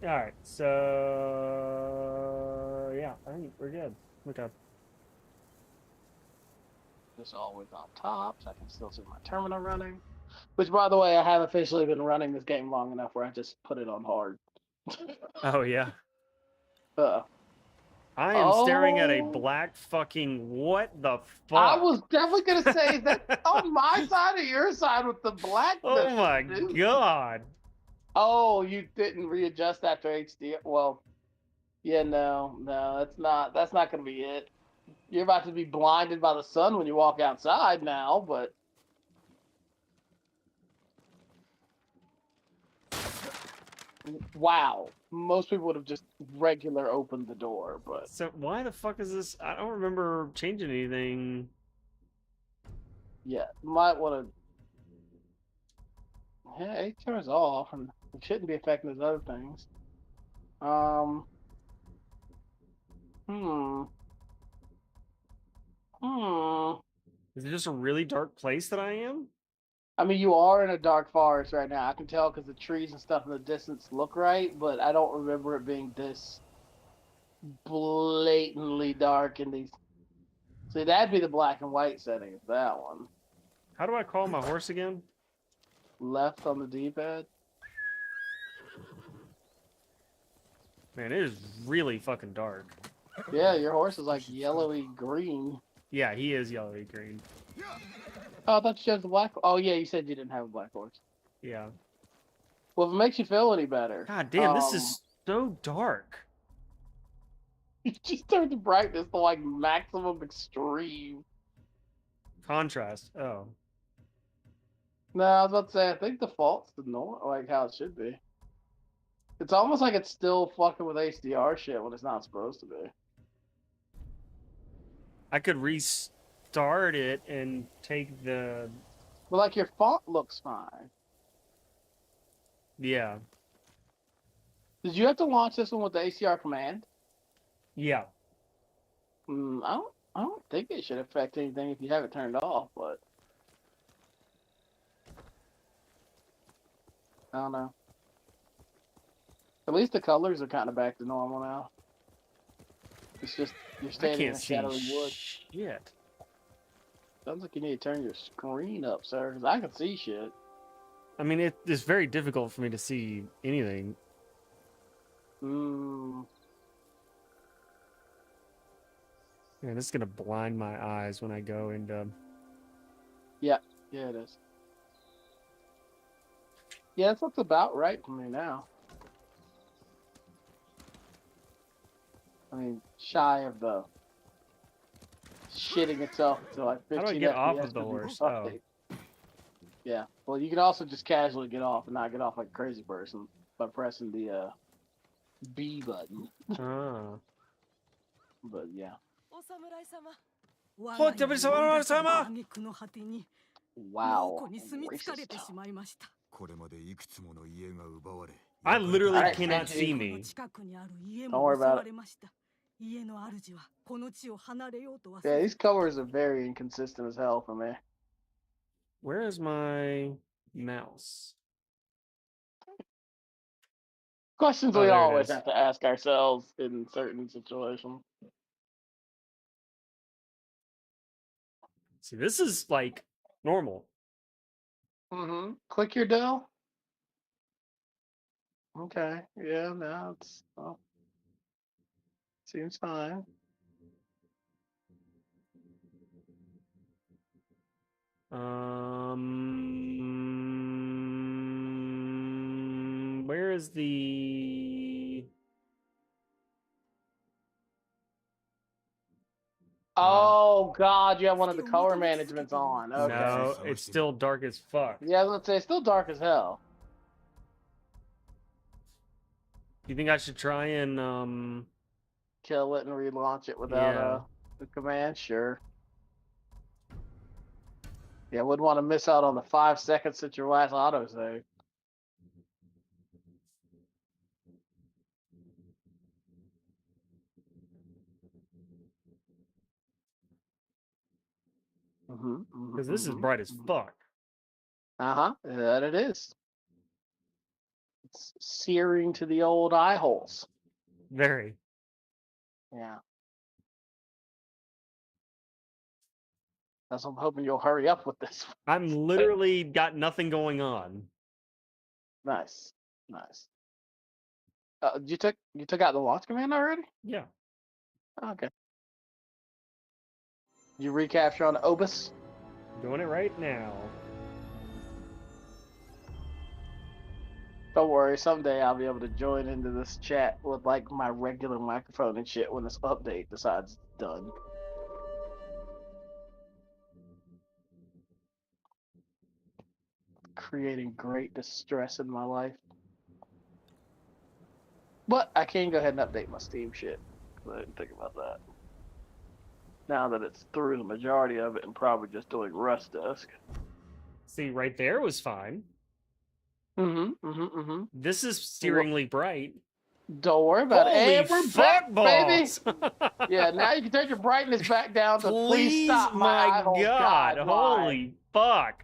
All right, so yeah, I think we're good. Okay. It's always on top, so I can still see my terminal running. Which, by the way, I have officially been running this game long enough where I just put it on hard. Oh yeah. uh, I am staring at a oh, black fucking what the I fuck? was definitely gonna say that on my side or your side with the blackness, Oh my dude. god. Oh, you didn't readjust after HD. Well, yeah, no, that's not gonna be it. You're about to be blinded by the sun when you walk outside now, but wow. Most people would have just regular opened the door, but So why the fuck is this? I don't remember changing anything. yeah, might want to. Yeah, it turns off, and it shouldn't be affecting those other things. Um, hmm, hmm. Is it just a really dark place that I am? I mean, you are in a dark forest right now. I can tell because the trees and stuff in the distance look right, but I don't remember it being this blatantly dark in these. See, that'd be the black and white setting. Is that one How do I call my horse again? left on the D-pad? Man, it is really fucking dark. Yeah, your horse is like yellowy green. Yeah, he is yellowy green. Oh, I thought you chose the black. Oh yeah, you said you didn't have a black horse. Yeah. Well, if it makes you feel any better, God damn, this is so dark. you just turned the brightness to like maximum extreme. Contrast. Oh. No, I was about to say I think default's the norm, like how it should be. It's almost like it's still fucking with HDR shit when it's not supposed to be. I could restart it and take the. But like your font looks fine. Yeah. Did you have to launch this one with the ACR command? Yeah. I don't think it should affect anything if you have it turned off, but I don't know. At least the colors are kind of back to normal now. It's just you're I standing in can't a see shadowy wood. shit. Sounds like you need to turn your screen up, sir, because I can see shit. I mean, it is very difficult for me to see anything. Mm, Man, this is gonna blind my eyes when I go into. yeah, yeah, it is. Yeah, that looks about right for me now. I mean, shy of the shitting itself to like How do I 15 get off FPS of the would be horse? Oh. right. Yeah. Well, you can also just casually get off and not get off like a crazy person by pressing the B button. Ah. But yeah. お侍様我ほっが家をてぶりさま追い出された様。挙句の果てに猛 Wow. 虎に住み着かれ Racist. てしまいました。これまでいくつもの家が奪われ I 焼かれた literally Alright, cannot Benji. see この me. 近くにある家 Don't も worry 襲 about わ it. れました。家の主はこの地を離れようと忘 Yeah, れ these colors are very inconsistent as hell for me. Where is my mouse? Questions Oh, we there it always is. have to ask ourselves in certain situations. See, this is like normal. Mm-hmm. Click your Dell. Okay. Yeah, no, it's seems fine. Where is the? Oh God, you have one of 月 the を color 見とり続け managements ていま on. す。 Okay. No, it's still dark as fuck. Yeah, I was gonna say it's still dark as hell. You think I should try and Kill it and relaunch it without yeah. the command. Sure. Yeah, wouldn't want to miss out on the 5 seconds since your last autosave. Because this is bright as fuck. Uh-huh. That it is. It's searing to the old eye holes. Very. Yeah. That's what I'm hoping you'll hurry up with this. I'm literally got nothing going on. Nice. Nice. You took out the launch command already? Yeah. Okay. You recapture on Obus? Doing it right now. Don't worry, someday I'll be able to join into this chat with like my regular microphone and shit when this update decides it's done. Creating great distress in my life. But I can go ahead and update my Steam shit. 'Cause I didn't think about that. Now that it's through the majority of it and probably just doing Rust Dusk. See, right there was fine. This is steeringly bright. Don't worry about it. Hey, Holy we're fuck back, baby. balls! Yeah, now you can take your brightness back down to please stop my eye hole. God, God, holy fuck.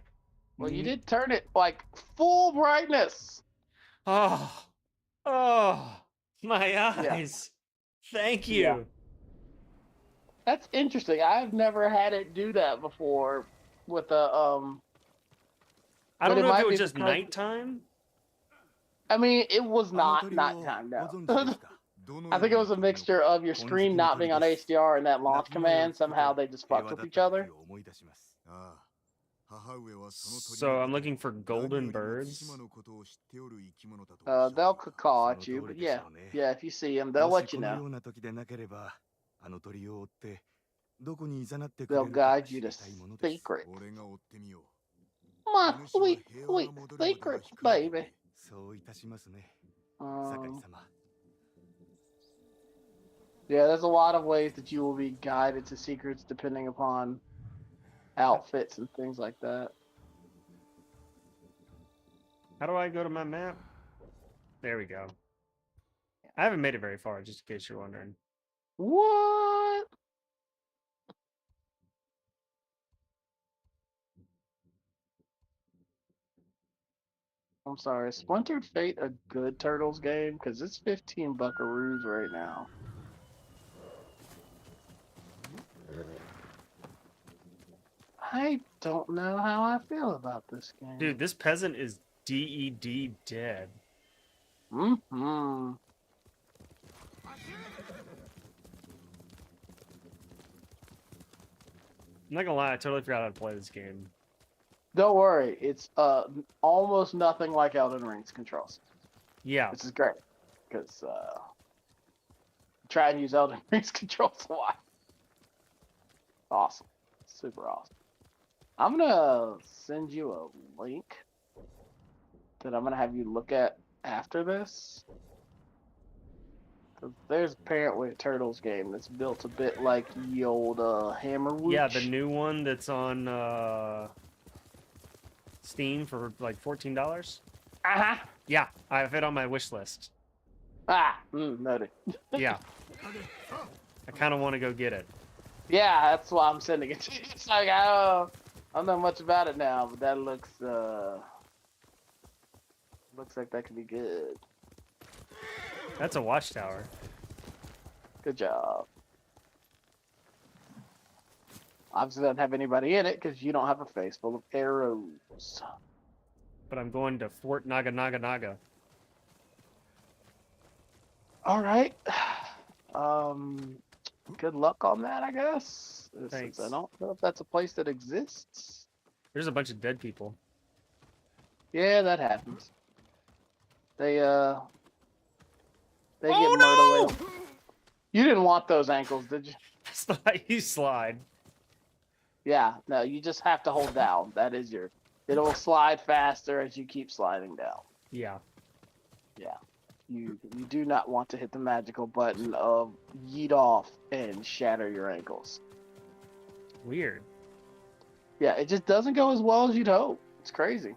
Well, you did turn it like full brightness. Oh, my eyes. Thank you. Yeah. That's interesting. I've never had it do that before with a I don't but it know if might it was be just because- nighttime. I mean, it was not nighttime, no. I think it was a mixture of your screen not being on HDR and that launch command. Somehow they just fucked with each other. So I'm looking for golden birds. They'll caw at you, but yeah, if you see them, they'll let you know. They'll guide you to secrets. My sweet, sweet secrets, baby. Yeah, there's a lot of ways that you will be guided to secrets depending upon outfits and things like that. How do I go to my map? There we go. I haven't made it very far, just in case you're wondering. What? I'm sorry, is Splintered Fate a good Turtles game? Because it's 15 buckaroos right now. I don't know how I feel about this game. Dude, this peasant is DED dead. Mm-hmm. I'm not gonna lie, I totally forgot how to play this game. Don't worry, it's almost nothing like Elden Ring's controls. Yeah. This is great, because try and use Elden Ring's controls a lot. Awesome. Super awesome. I'm gonna send you a link that I'm gonna have you look at after this. There's apparently a Turtles game that's built a bit like the old Hammerwooch. Yeah, the new one that's on Steam for like $14. Uh-huh. Yeah, I have it on my wish list. Noted. Yeah. I kind of want to go get it. Yeah, that's why I'm sending it to you. It's like, I don't know much about it now, but that looks like that could be good. That's a watchtower. Good job. Obviously doesn't have anybody in it because you don't have a face full of arrows. But I'm going to Fort Naga Naga Naga. All right. Good luck on that, I guess. Thanks. Since I don't know if that's a place that exists. There's a bunch of dead people. Yeah, that happens. They get Oh murdered. You didn't want those ankles, did you? You slide. Yeah, no, you just have to hold down. That is it'll slide faster as you keep sliding down. Yeah. Yeah. You do not want to hit the magical button of yeet off and shatter your ankles. Weird. Yeah, it just doesn't go as well as you'd hope. It's crazy.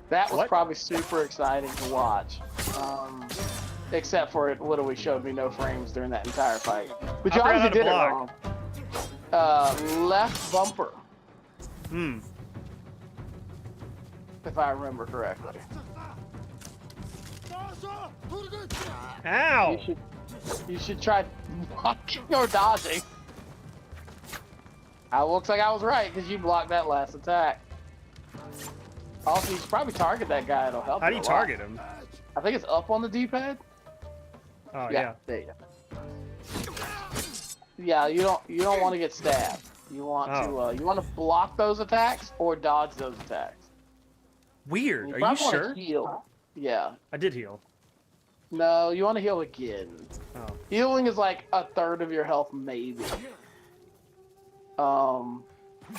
That was What? probably super exciting to watch. Except for it literally showed me no frames during that entire fight. But I you forgot how obviously to did it block. wrong. Left bumper, Hmm. if I remember correctly. Ow! You should try blocking or dodging. Looks like I was right because you blocked that last attack. Also, you should probably target that guy. It'll help. How do you a lot. target him? I think it's up on the D-pad. Oh yeah. There you go. Yeah, you don't want to get stabbed. You want to block those attacks or dodge those attacks. Weird. You Are you probably wanna sure? Heal. Yeah. I did heal. No, you want to heal again. Oh. Healing is like a third of your health, maybe. And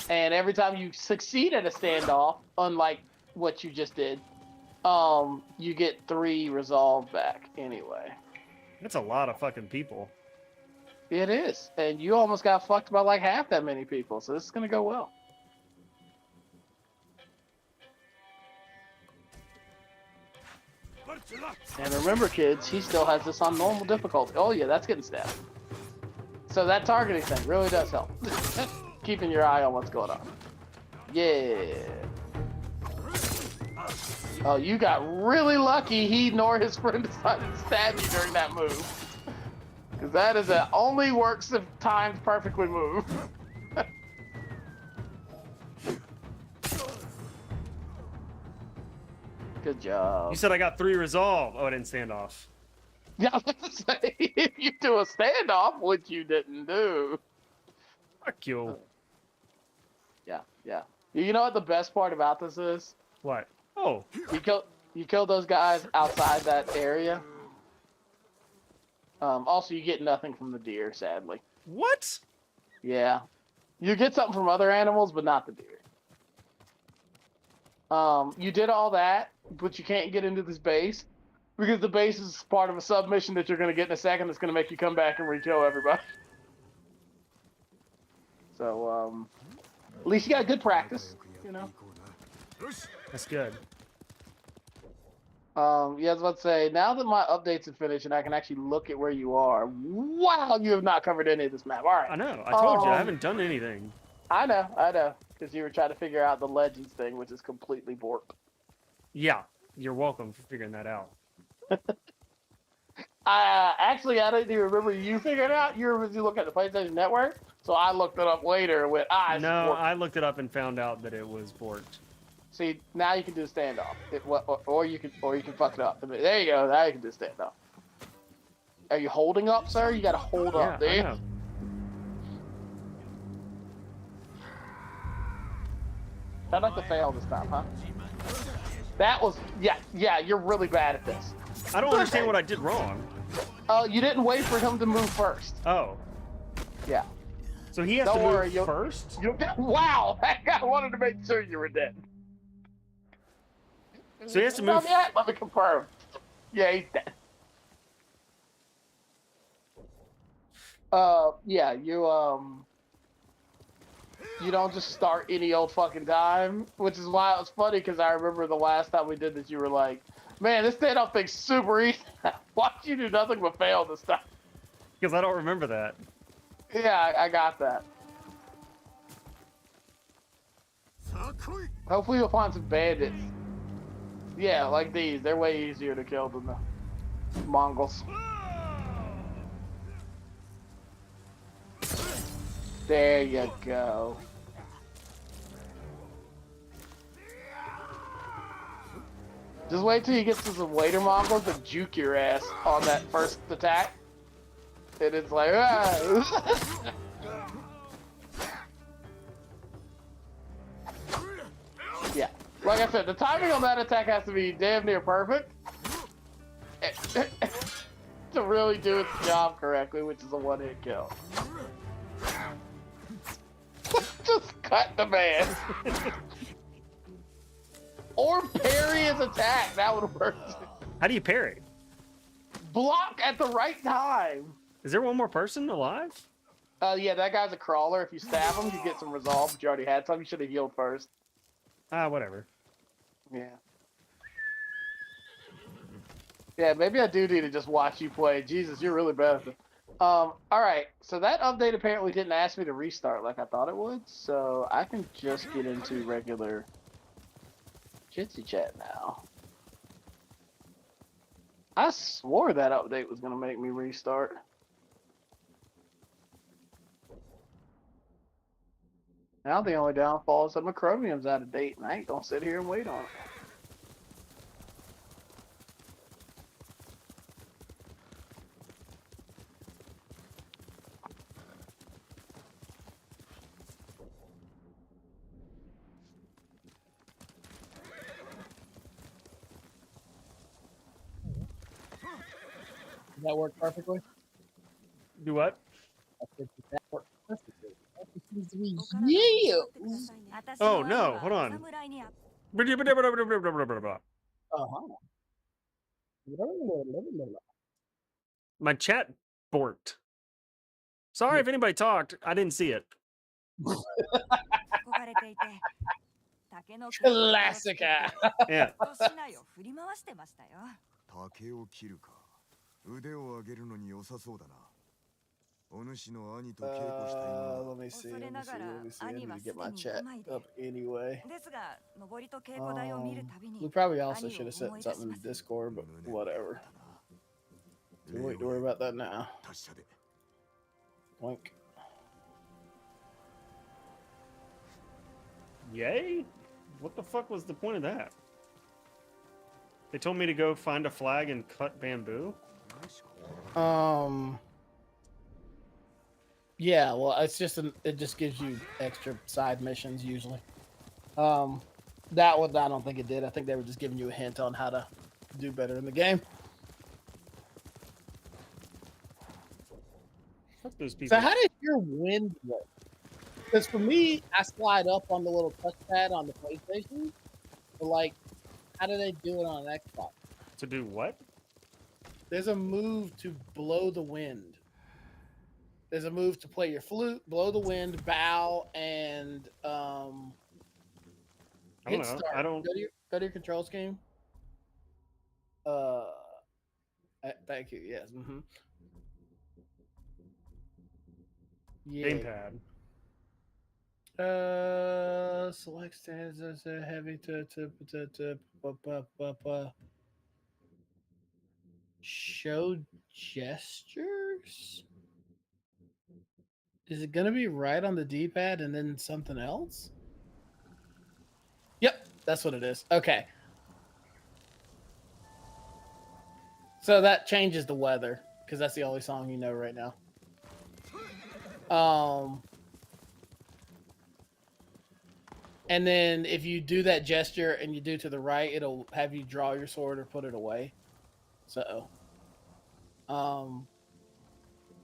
every time you succeed at a standoff, unlike what you just did, you get 3 resolve back anyway. That's a lot of fucking people. It is, and you almost got fucked by like half that many people, so this is gonna go well. And remember, kids, he still has this on normal difficulty. Oh yeah, that's getting stabbed. So that targeting thing really does help. Keeping your eye on what's going on. Yeah. Oh, you got really lucky he nor his friend decided to stab you during that move. Because that is the only works of timed perfectly move. Good job. You said I got 3 resolve. Oh, I didn't stand off. Yeah, I was about to say, if you do a standoff, which you didn't do. Fuck you. Yeah. You know what the best part about this is? What? Oh. You killed those guys outside that area. Also, you get nothing from the deer, sadly. What? Yeah. You get something from other animals, but not the deer. You did all that, but you can't get into this base because the base is part of a submission that you're going to get in a second that's going to make you come back and re-kill everybody. So, at least you got good practice, you know? That's good. Yeah, I was about to say, now that my updates are finished and I can actually look at where you are, wow, you have not covered any of this map. All right. I know. I told you I haven't done anything. I know. Because you were trying to figure out the Legends thing, which is completely borked. Yeah. You're welcome for figuring that out. Actually, I didn't even remember you figuring it out. You were busy looking at the PlayStation Network, so I looked it up later and went, it's No, borked. I looked it up and found out that it was borked. See, now you can do a standoff. Or you can fuck it up. There you go. Now you can do a standoff. Are you holding up, sir? You gotta hold up. Yeah, There you I know. I'd like to fail this time, huh? That was, yeah, you're really bad at this. I don't understand what I did wrong. You didn't wait for him to move first. Oh. Yeah. So he has Don't to worry, move first? Wow, that guy wanted to make sure you were dead. So he has to move. Yeah, let me confirm. Yeah, he's dead. Yeah, you don't just start any old fucking time, which is why it was funny, because I remember the last time we did this, you were like, man, this standoff thing's super easy. Why'd you do nothing but fail this time? Because I don't remember that. Yeah, I got that. Hopefully you'll find some bandits. Yeah, like these. They're way easier to kill than the Mongols. There you go. Just wait till you get to some later Mongols and juke your ass on that first attack. And it's like, ah. Yeah. Like I said, the timing on that attack has to be damn near perfect to really do its job correctly, which is a one-hit kill. Just cut the man. Or parry his attack. That would work. How do you parry? Block at the right time. Is there one more person alive? Yeah, that guy's a crawler. If you stab him, you get some resolve, but you already had some. You should have healed first. Whatever. Yeah. Yeah, maybe I do need to just watch you play. Jesus, you're really bad at it. All right. So that update apparently didn't ask me to restart like I thought it would. So I can just get into regular Jitsi chat now. I swore that update was gonna make me restart. Now the only downfall is that my Chromium's out of date, and I ain't gonna sit here and wait on it. Does that work perfectly? Do what? I think that worked perfectly. That seems to be ここからが折り返ってくだ years. さいね。 Oh no, hold on. 侍にあ Uh-huh. My chat borked. Sorry if anybody talked. I didn't see it. 憧れていて、竹の Classica. Yeah. 市内を振り回してましたよ。竹を切るか。腕を上げるのに良さそうだな。お主の兄と稽古したいもの Let me see. Let me see. Let me see. I need to get my 兄は chat すでにうまいで。 up anyway. ですが、上りと稽古台を見るたび We に、 probably also should have said something in Discord, but whatever. Don't wait to worry about that now. 達者で。 Boink. Yay? What the fuck was the point of that? They told me to go find a flag and cut bamboo. Yeah, well, it's just it just gives you extra side missions usually. That one I don't think it did. I think they were just giving you a hint on how to do better in the game. Fuck those people. So how did your wind work? Because for me, I slide up on the little touchpad on the PlayStation. But like, how do they do it on an Xbox? To do what? There's a move to blow the wind. There's a move to play your flute, blow the wind, bow, and I hit don't know. start. I don't. Go to your control scheme. Thank you. Yes. Mm-hmm. Yeah. Gamepad. Select stands as a heavy to show gestures. Is it gonna be right on the D-pad and then something else? Yep, that's what it is. Okay. So that changes the weather because that's the only song you know right now. And then if you do that gesture and you do to the right, it'll have you draw your sword or put it away. So,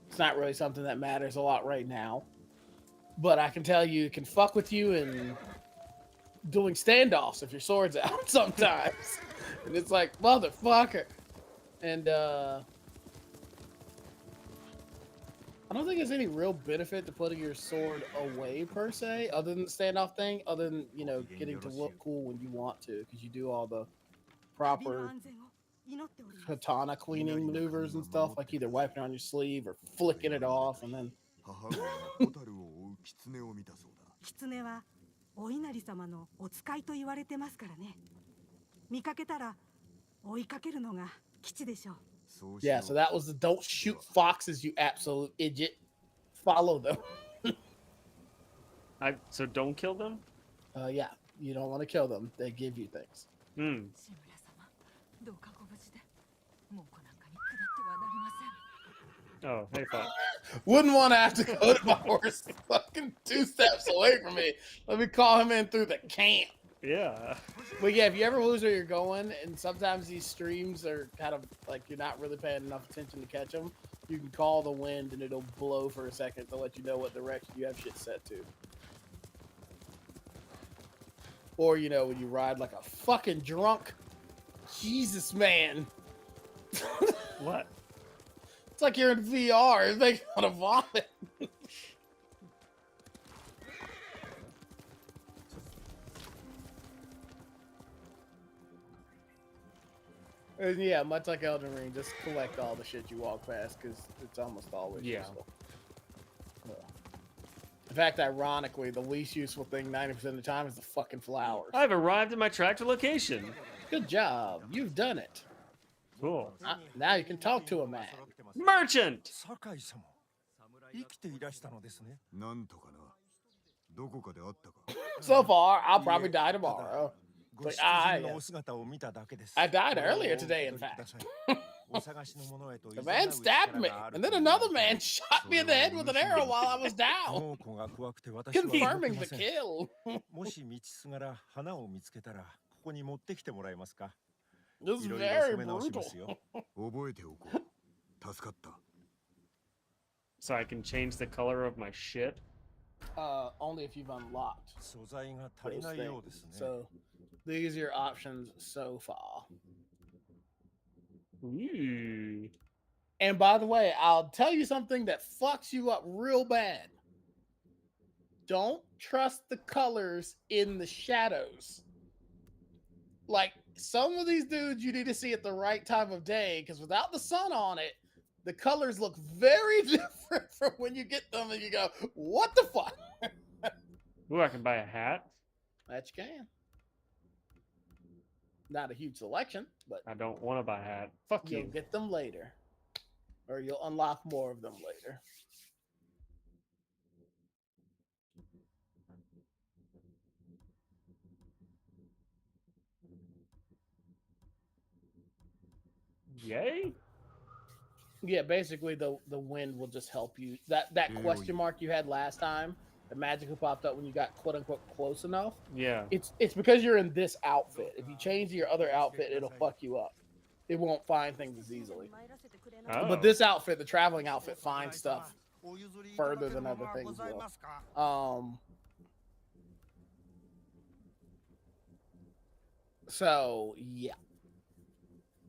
it's not really something that matters a lot right now. But I can tell you, it can fuck with you in doing standoffs if your sword's out sometimes. And it's like, motherfucker. And, I don't think there's any real benefit to putting your sword away per se, other than the standoff thing, other than, you know, getting to look cool when you want to, because you do all the 旅の proper 安全を祈っております。 katana cleaning maneuvers and stuff, like either wiping it on your sleeve or flicking it off, and then 母上は蛍を追う狐を見たそうだ。狐はお稲荷様のお使いと言われてますからね。見かけたら追いかけるのが吉でしょう。 yeah, so that was the don't shoot foxes, you absolute idiot. Follow them. So don't kill them? Yeah, you don't want to kill them. They give you things. Hmm. 志村様、どうかご無事で、猛虎なんかに下ってはなりません。 Oh, hey, fuck. Wouldn't want to have to go to my horse fucking 2 steps away from me. Let me call him in through the camp. Yeah. But yeah, if you ever lose where you're going, and sometimes these streams are kind of like you're not really paying enough attention to catch them, you can call the wind and it'll blow for a second to let you know what direction you have shit set to. Or, you know, when you ride like a fucking drunk. Jesus, man. What? It's like you're in VR. It makes me want to vomit. And yeah, much like Elden Ring, just collect all the shit you walk past because it's almost always useful. Yeah. In fact, ironically, the least useful thing 90% of the time is the fucking flowers. I've arrived at my tractor location. Good job. You've done it. Cool. Now you can talk to a man. Merchant! 酒井様生きていらしたのですね。なんとかな。どこかで会ったか。 So far, I'll probably die tomorrow. ご出 Ah, 陣 yes. のお姿を見ただけです。 I died これを earlier お受 today, け in 取りくだ fact. さい。お探しの者へと The 誘う man 力 stabbed me, がある and then というの another で man shot me in the head with an arrow while I was down, 猛虎が怖くて私は動け confirming ま the せん。 kill. もし道すがら花を見つけたらここに持ってきてもらえますか。 This is いろいろ very 染め直します brutal. よ。覚えておこう。助かった。 So I can change the color of my shit? Only if you've unlocked 素材が足り those ないよう things. ですね。 So these are your options so far. Ooh. And by the way, I'll tell you something that fucks you up real bad. Don't trust the colors in the shadows. Like, some of these dudes you need to see at the right time of day, because without the sun on it, the colors look very different from when you get them and you go, what the fuck? Ooh, I can buy a hat? That you can. Not a huge selection, but I don't want to buy a hat. Fuck you'll you. get them later. Or you'll unlock more of them later. Yay? Yeah, basically the wind will just help you. That question mark you had last time, that magically popped up when you got quote unquote close enough. Yeah. It's because you're in this outfit. If you change to your other outfit, it'll fuck you up. It won't find things as easily. Oh. But this outfit, the traveling outfit, finds stuff further than other things will. So yeah,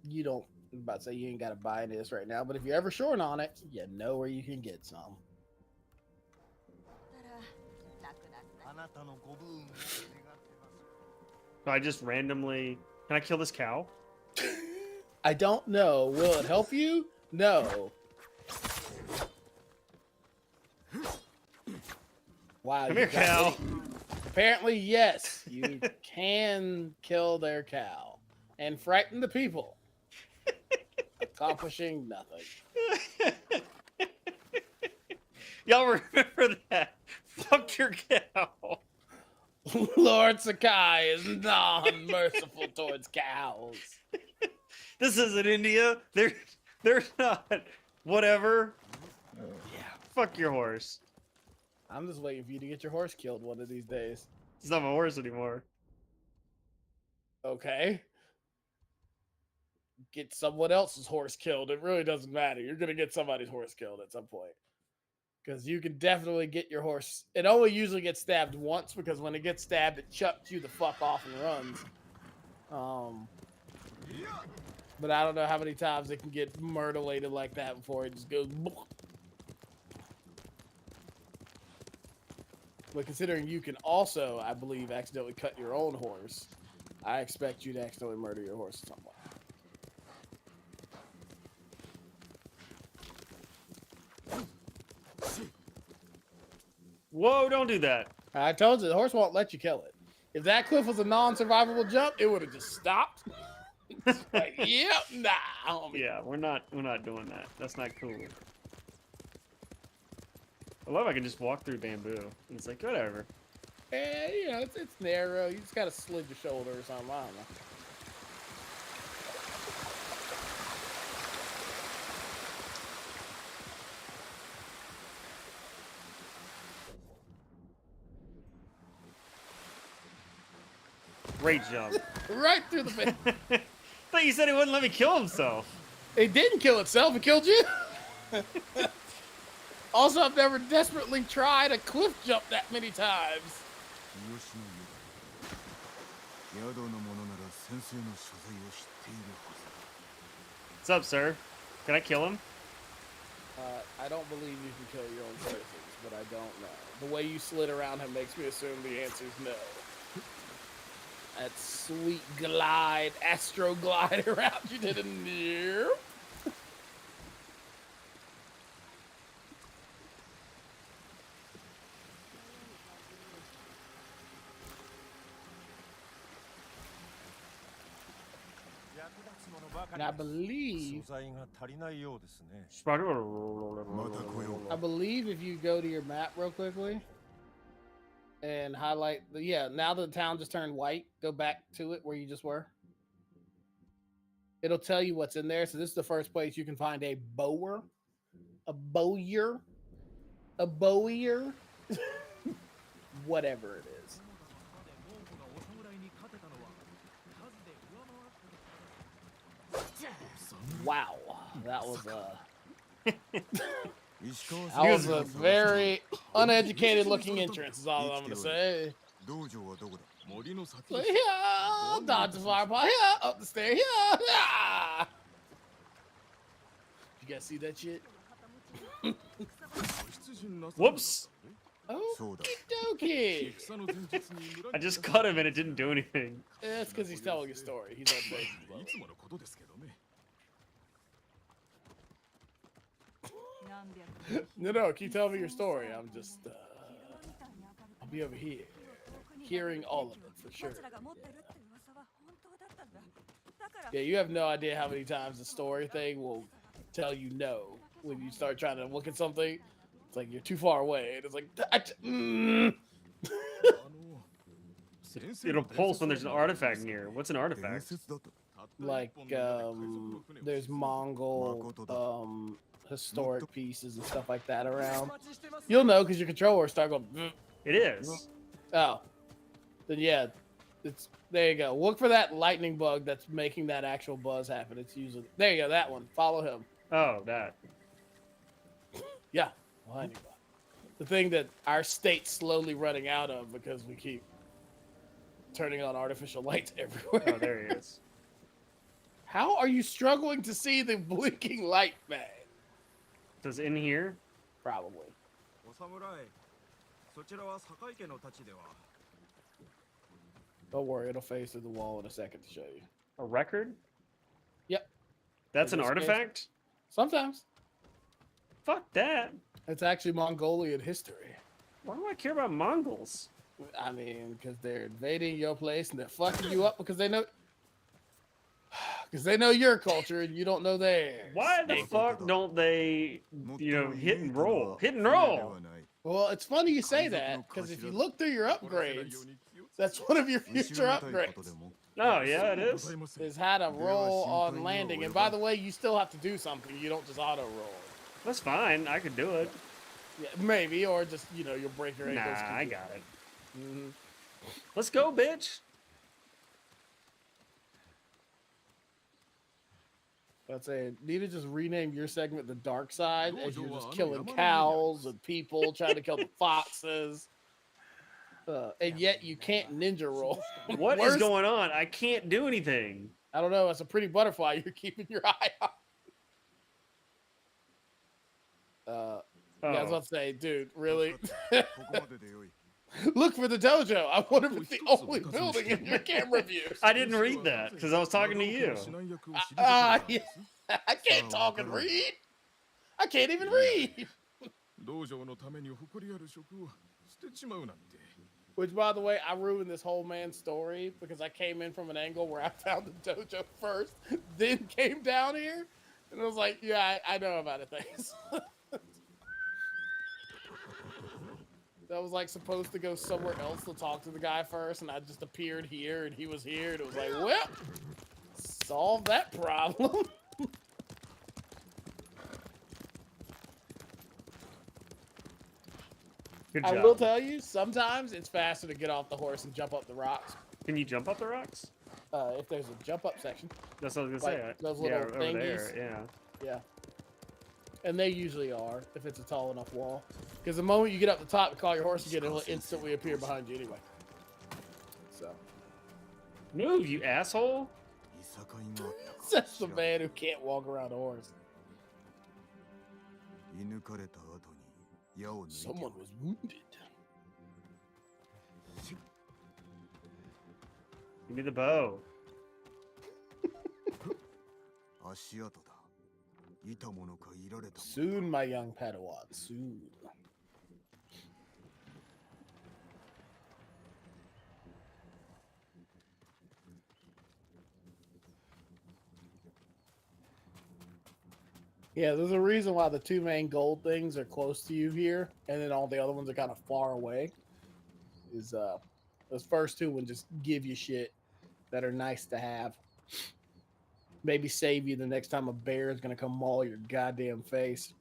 you don't. I'm about to say you ain't got to buy into this right now, but if you're ever short on it, you know where you can get some. I just randomly... Can I kill this cow? I don't know. Will it help you? No. Wow. Come you here, got cow. me. Apparently, yes. You can kill their cow and frighten the people. Accomplishing nothing. Y'all remember that? Fuck your cow. Lord Sakai is non-merciful towards cows. This isn't India. They're not. Whatever. Yeah. Fuck your horse. I'm just waiting for you to get your horse killed one of these days. It's not my horse anymore. Okay. Get someone else's horse killed. It really doesn't matter. You're going to get somebody's horse killed at some point. Because you can definitely get your horse. It only usually gets stabbed once because when it gets stabbed, it chucks you the fuck off and runs. But I don't know how many times it can get murderlated like that before it just goes. But considering you can also, I believe, accidentally cut your own horse, I expect you to accidentally murder your horse at some point. Whoa, don't do that. I told you, the horse won't let you kill it. If that cliff was a non-survivable jump, it would have just stopped. It's like, yep, nah, homie. Yeah, we're not doing that. That's not cool. I love I can just walk through bamboo. And it's like, whatever. Yeah, you know, it's narrow. You just gotta slid your shoulder or something. I don't know. Great jump. Right through the face. Thought you said he wouldn't let me kill himself. It didn't kill itself. It killed you. Also, I've never desperately tried a cliff jump that many times. What's up, sir? Can I kill him? I don't believe you can kill your own citizens, but I don't know. The way you slid around him makes me assume the answer is no. That sweet glide, astro glide around you didn't hear. And I believe if you go to your map real quickly and highlight now the town just turned white, go back to it where you just were. It'll tell you what's in there. So this is the first place you can find a bowyer, whatever it is. Wow, that was a very uneducated looking entrance. Is all I'm gonna say. So, yeah, dodge the fireball. Yeah, up the stairs. Yeah. You guys see that shit? Whoops! Okie dokie. I just cut him and it didn't do anything. That's because he's telling a story. He's on No, keep telling me your story. I'm just, I'll be over here, hearing all of it for sure. Yeah, you have no idea how many times the story thing will tell you no when you start trying to look at something. It's like you're too far away, and it's like, It'll pulse when there's an artifact near. What's an artifact? Like, there's Mongol, historic pieces and stuff like that around. You'll know because your controller start going. It is. Oh, then yeah, it's there. You go. Look for that lightning bug that's making that actual buzz happen. It's usually there. You go. That one. Follow him. Oh, that. Yeah, lightning bug. The thing that our state's slowly running out of because we keep turning on artificial lights everywhere. Oh, there he is. How are you struggling to see the blinking light, man? Does in here? Probably. Don't worry, it'll phase through the wall in a second to show you. A record? Yep. That's an artifact? Sometimes. Fuck that. It's actually Mongolian history. Why do I care about Mongols? I mean, because they're invading your place and they're fucking you up because they know your culture and you don't know theirs. Why the fuck don't they, hit and roll? Hit and roll! Well, it's funny you say that, because if you look through your upgrades, that's one of your future upgrades. Oh, yeah, it is. Is how to roll on landing. And by the way, you still have to do something. You don't just auto roll. That's fine. I could do it. Yeah, maybe, or just, you'll break your ankles. Nah, I got it. Mm-hmm. Let's go, bitch. I'd say, need to just rename your segment the dark side as you're just killing cows and people, trying to kill the foxes. And yet you can't ninja roll. What is going on? I can't do anything. I don't know. It's a pretty butterfly you're keeping your eye on. Yeah, I was about to say, dude, really? Look for the dojo. I wonder if it's the only building in your camera view. I didn't read that because I was talking to you. Yeah. I can't talk and read. I can't even read. Which, by the way, I ruined this whole man's story because I came in from an angle where I found the dojo first, then came down here, and I was like, yeah, I know about it, thanks. That was like supposed to go somewhere else to talk to the guy first, and I just appeared here, and he was here, and it was like, well, solve that problem. Good job. I will tell you, sometimes it's faster to get off the horse and jump up the rocks. Can you jump up the rocks? If there's a jump up section. That's what I was gonna say. Those little over thingies. there, Yeah. And they usually are, if it's a tall enough wall. Because the moment you get up the top and call your horse again, it'll instantly appear behind you anyway. So. Move, you asshole! That's the man who can't walk around a horse. Someone was wounded. Give me the bow. 足跡だ。いたものかいられたものか。 Soon, my young Padawan. Soon. Yeah, there's a reason why the two main gold things are close to you here, and then all the other ones are kind of far away. Is those first two ones just give you shit that are nice to have. Maybe save you the next time a bear is gonna come maul your goddamn face.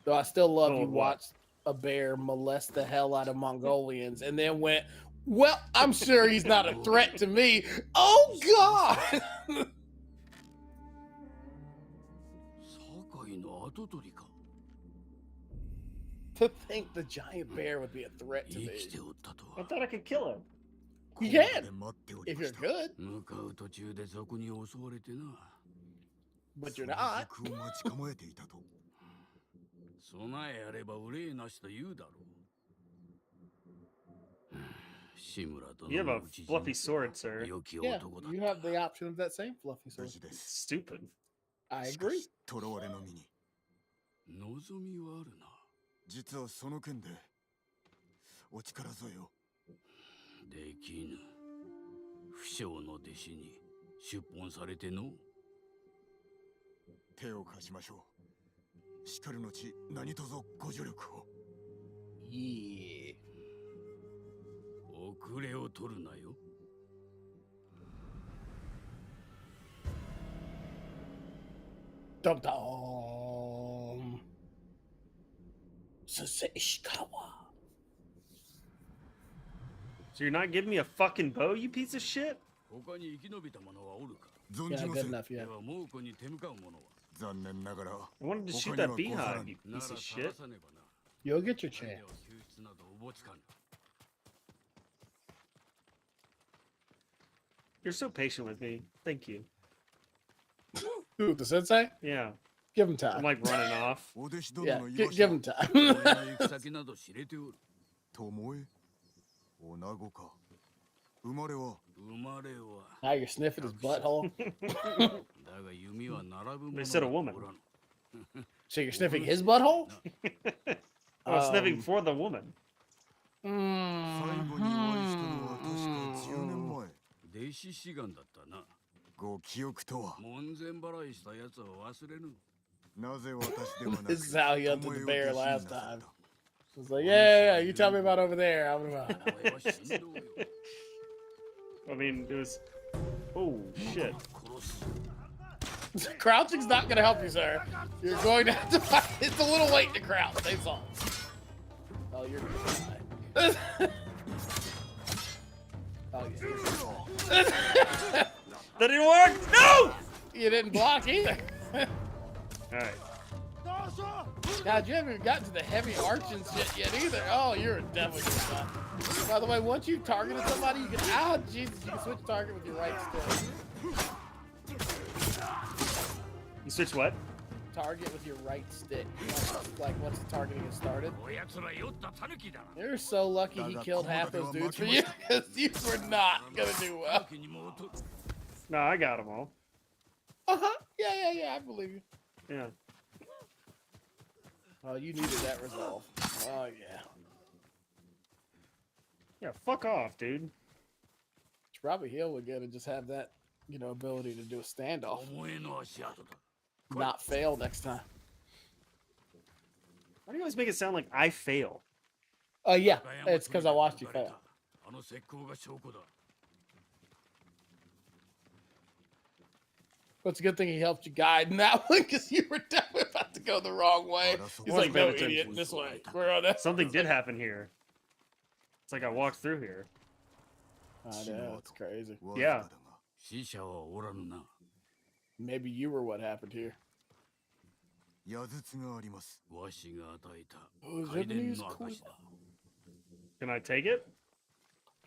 Though I still love Oh, you what? watched a bear molest the hell out of Mongolians and then went, well, I'm sure he's not a threat to me. Oh God. To think the giant bear would be a threat to me. I thought I could kill him. You can, if you're good, 向かう途中で賊に襲われてな。 but you're not. 賊を待ち構えていたと。備えあれば憂いなしと言うだろう。志村殿 You have の a 討ち死に fluffy sword, sir. 良き Yeah, 男だっ you た。 have the option of that same fluffy 無 sword. 事です。 Stupid. I しか agree. し囚われの身に。望みはあるな。実はその件でお力添えを。できぬ。不肖の弟子に出奔されての。手を貸しましょう。しかるのち何とぞご助力を。 Yeah. 遅れを取るなよ。 Dum dum. Sensei Ishikawa. So you're not giving me a fucking bow, you piece of shit? 他に生き延びた者はおるか。存 Yeah, じま good せん。 enough. で Yeah. は猛虎に手向かう者は。残念ながら。 I wanted to shoot 他 that にはござら beehive, ん you なら piece of 探 shit. さねばな。 You'll get your 相手 chance. は救出などおぼつかぬ。 You're so patient with me. Thank you. Who, the sensei? Yeah. Give him I'm time. like running off. お弟子殿 Yeah, の居 give 場所 him は time. 俺の行く先など知れておる。巴女子か。生まれは生まれは。 Now you're sniffing his butthole. だが弓は並ぶも They の said だ a と woman. おらぬ。 So you're sniffing his butthole? I was sniffing for the woman. 最後にお会いしたのは確か10年前。弟子志願だったな。ご記憶とは。門前払いしたやつを忘れぬ。なぜ私ではなく。 This is how he hunted the 巴を bear 弟子に last なさ time. った。 It's like, yeah, you tell me about over there. I'm gonna... お前は死んどうよ。 I mean, it was. Oh, shit. 殺す。 Crouching's not gonna help you, sir. You're going to have to fight. It's a little late to crouch. That's all. Oh, you're gonna die. Oh, yeah. That didn't work! No! You didn't block either. Alright. God, you haven't even gotten to the heavy arching shit yet either. Oh, you're definitely gonna die. By the way, once you've targeted somebody, you can. Ah, Jesus, you can switch target with your right stick. You switch what? Target with your right stick. Like once the targeting has started. おやつら酔ったタヌキだな。 You're so lucky he killed half those dudes for you because you were not gonna do well. タヌキにも劣る。 No, I got them all. Uh-huh. Yeah, I believe you. Yeah. Oh, you needed that resolve. Oh, yeah. Yeah, fuck off, dude. Should probably heal again and just have that, ability to do a standoff. 思いの足跡だ。 Not fail next time. Why do you always make it sound like I fail? Yeah, it's because I watched you fail. あの石膏が証拠だ。 But it's a good thing he helped you guide in that one because you were definitely about to go the wrong way. He's like, no, idiot, this way. We're on that. Something did happen here. It's like I walked through here. I know, it's crazy. わず Yeah. かだが。死者はおらぬな。 Maybe you were what happened here. 矢筒があります。わしが与えた Oh, 海伝 Japanese の cool. 証だ。 Can I take it?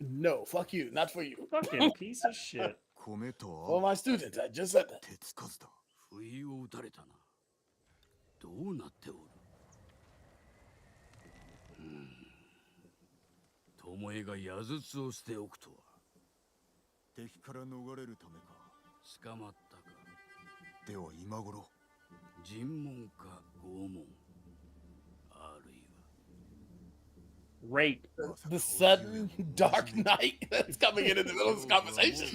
No, fuck you, not for you. Fucking piece of shit. 米と For 青 my student, I just said that. 鉄数だ。不意を打たれたな。どうなっておる。巴が矢筒を捨ておくとは。敵から逃れるためか。捕まったか。では今頃。尋問か拷問。あるいは。Rape. The sudden dark night that's coming in the middle of this conversation.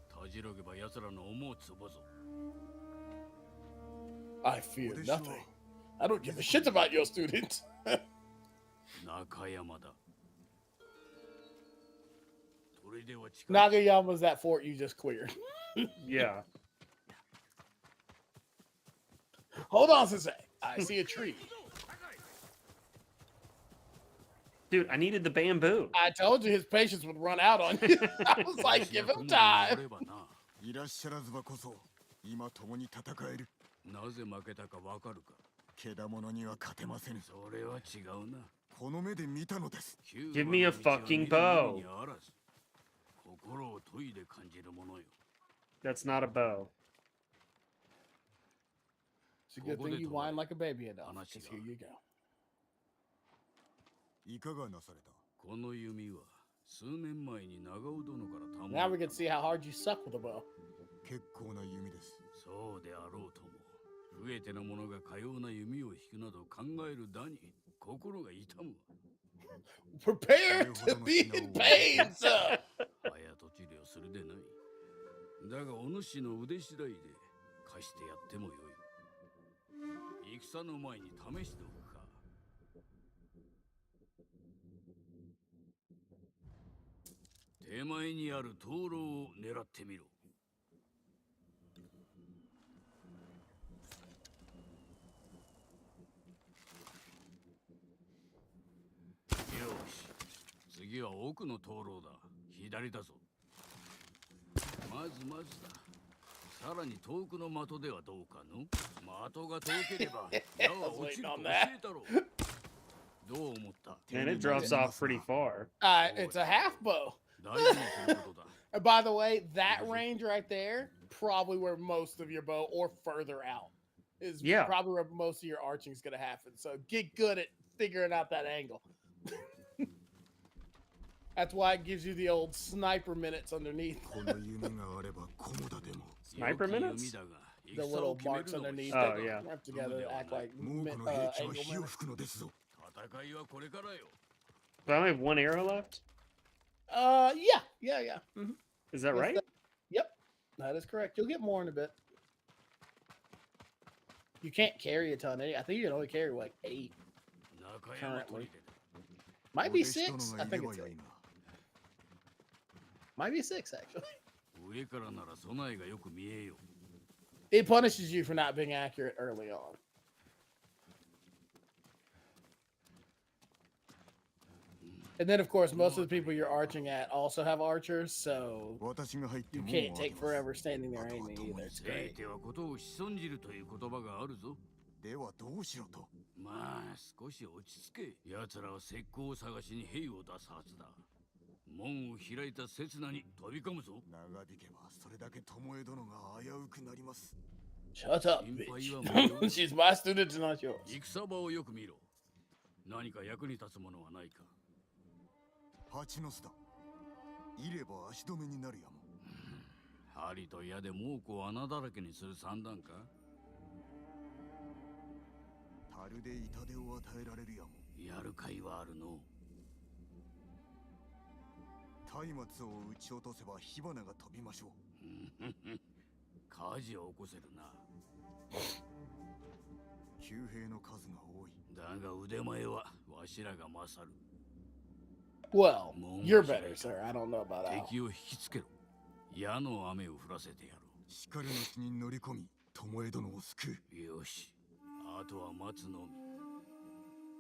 たじろげば奴らの思うつぼぞ。I fear nothing. I don't give a shit about your students. 中山だ。砦は近い。 Nagayama's that fort you just cleared. Yeah. Hold on, Sensei. I see a tree. Dude, I needed the bamboo. I told you his patience would run out on you. I was like, give him time. いらっしゃらずばこそ今共に戦える。なぜ負けたかわかるか。けだものには勝てません。それは違うな。この目で見たのです。 Give me a fucking bow. 心を研いで感じるものよ。 That's not a bow. It's a good thing you whine like a baby enough. Because here you go. いかがなされた。この弓は数年前に長尾殿から賜 Now we can see how hard you suck with a bow. 結構な弓です。そうであろうとも。増えての者がかような弓を引くなど考えるだに心が痛むわ。 Prepare to be in pain, sir. 早とちりをするでない。だがお主の腕次第で貸してやってもよい。戦の前に試しておくか。手前にある灯籠を狙ってみろ。よし、次は奥の灯籠だ。左だぞ。まずまずだ。さらに遠くの的ではどうかの？的が遠ければ矢は落ちると教えたろう。どう思った？ Man, it drops off pretty far. It's a half bow. 大事にすることだ。 And by the way, that range right there, probably where most of your bow or further out is probably where most of your arching is going to happen. So get good at figuring out that angle. That's why it gives you the old sniper minutes underneath. この弓があればコモダでも。 Sniper minutes? The little marks underneath Oh, that yeah. wrap together to act like 猛虎の兵器は angle 火を minutes. 吹くのですぞ。戦いはこれからよ。 Do I only have one arrow left? Yeah. Mhm. Is that With right? the- Yep, that is correct. You'll get more in a bit. You can't carry a ton. I think you can only carry like 8. 中山砦で。 Might be お弟子殿 6. が I いれ think ば it's よ 8. いが。 Might be 6 actually. 上からなら備えがよく見えよ。 It punishes you for not being accurate early on. And then, of course, most of the people you're arching at also have archers, so 私が入って you も can't う take 開けます forever standing there aiming either. It's せい great. てはことを潜んじるという言葉があるぞ。ではどうしろと。まあ少し落ち着け。奴らは石膏を探しに兵を出すはずだ。門を開いた刹那に飛び込むぞ。長引けばそれだけ巴殿が危うくなります。 Shut up, 心配 bitch. は無用だ。 She's my student, it's not yours. 戦場をよく見ろ。何か役に立つものはないか。蜂の巣だ。いれば足止めになるやも。針と矢で猛虎を穴だらけにする算段か。樽で痛手を与えられるやも。やる甲斐はあるの。松明を撃ち落とせば火花が飛びましょう。火事を起こせるな。騎兵の数が多い。だが腕前はわしらが勝る。 Well, you're better, sir. I don't know about that. 敵を引きつけろ。矢の雨を降らせてやろう。しかるの地に乗り込み、巴殿を救う。よし。あとは待つの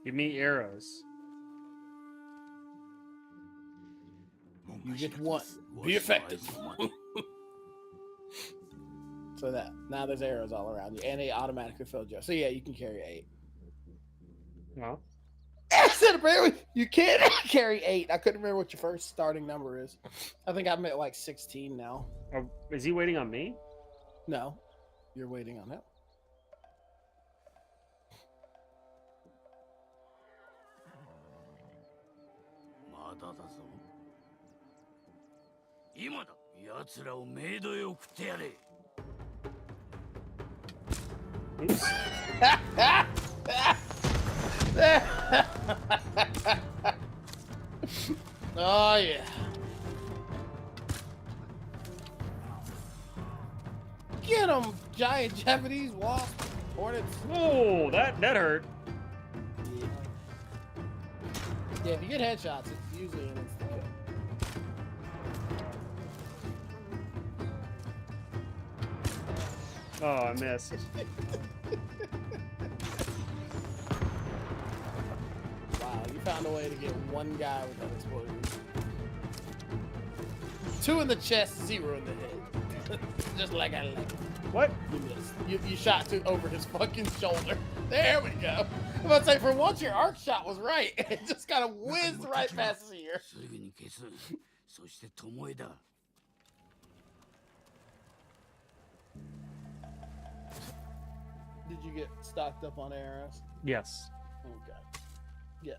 み。 Give me arrows. You get one. Be effective. So that now there's arrows all around you, and they automatically fill you. So yeah, you can carry 8. Well, I said apparently you can't carry 8. I couldn't remember what your first starting number is. I think I'm at like 16 now. is he waiting on me? No, you're waiting on him. まだだぞ。今だ。奴らをメイドへ送ってやれ。 Oops. Oh yeah. Get them, giant Japanese wasp hornets. Whoa, that hurt. Yeah, if you get headshots, it's usually an instant kill. Oh, I missed. Wow, you found a way to get one guy with that explosion. 2 in the chest, 0 in the head. Just like I like it. What? You missed. You shot over his fucking shoulder. There we go. I'm about to say, for once your arc shot was right. It just kind of whizzed right past his ear. すぐに消す。そして巴だ。 Did you get stocked up on arrows? Yes. Okay. Yeah.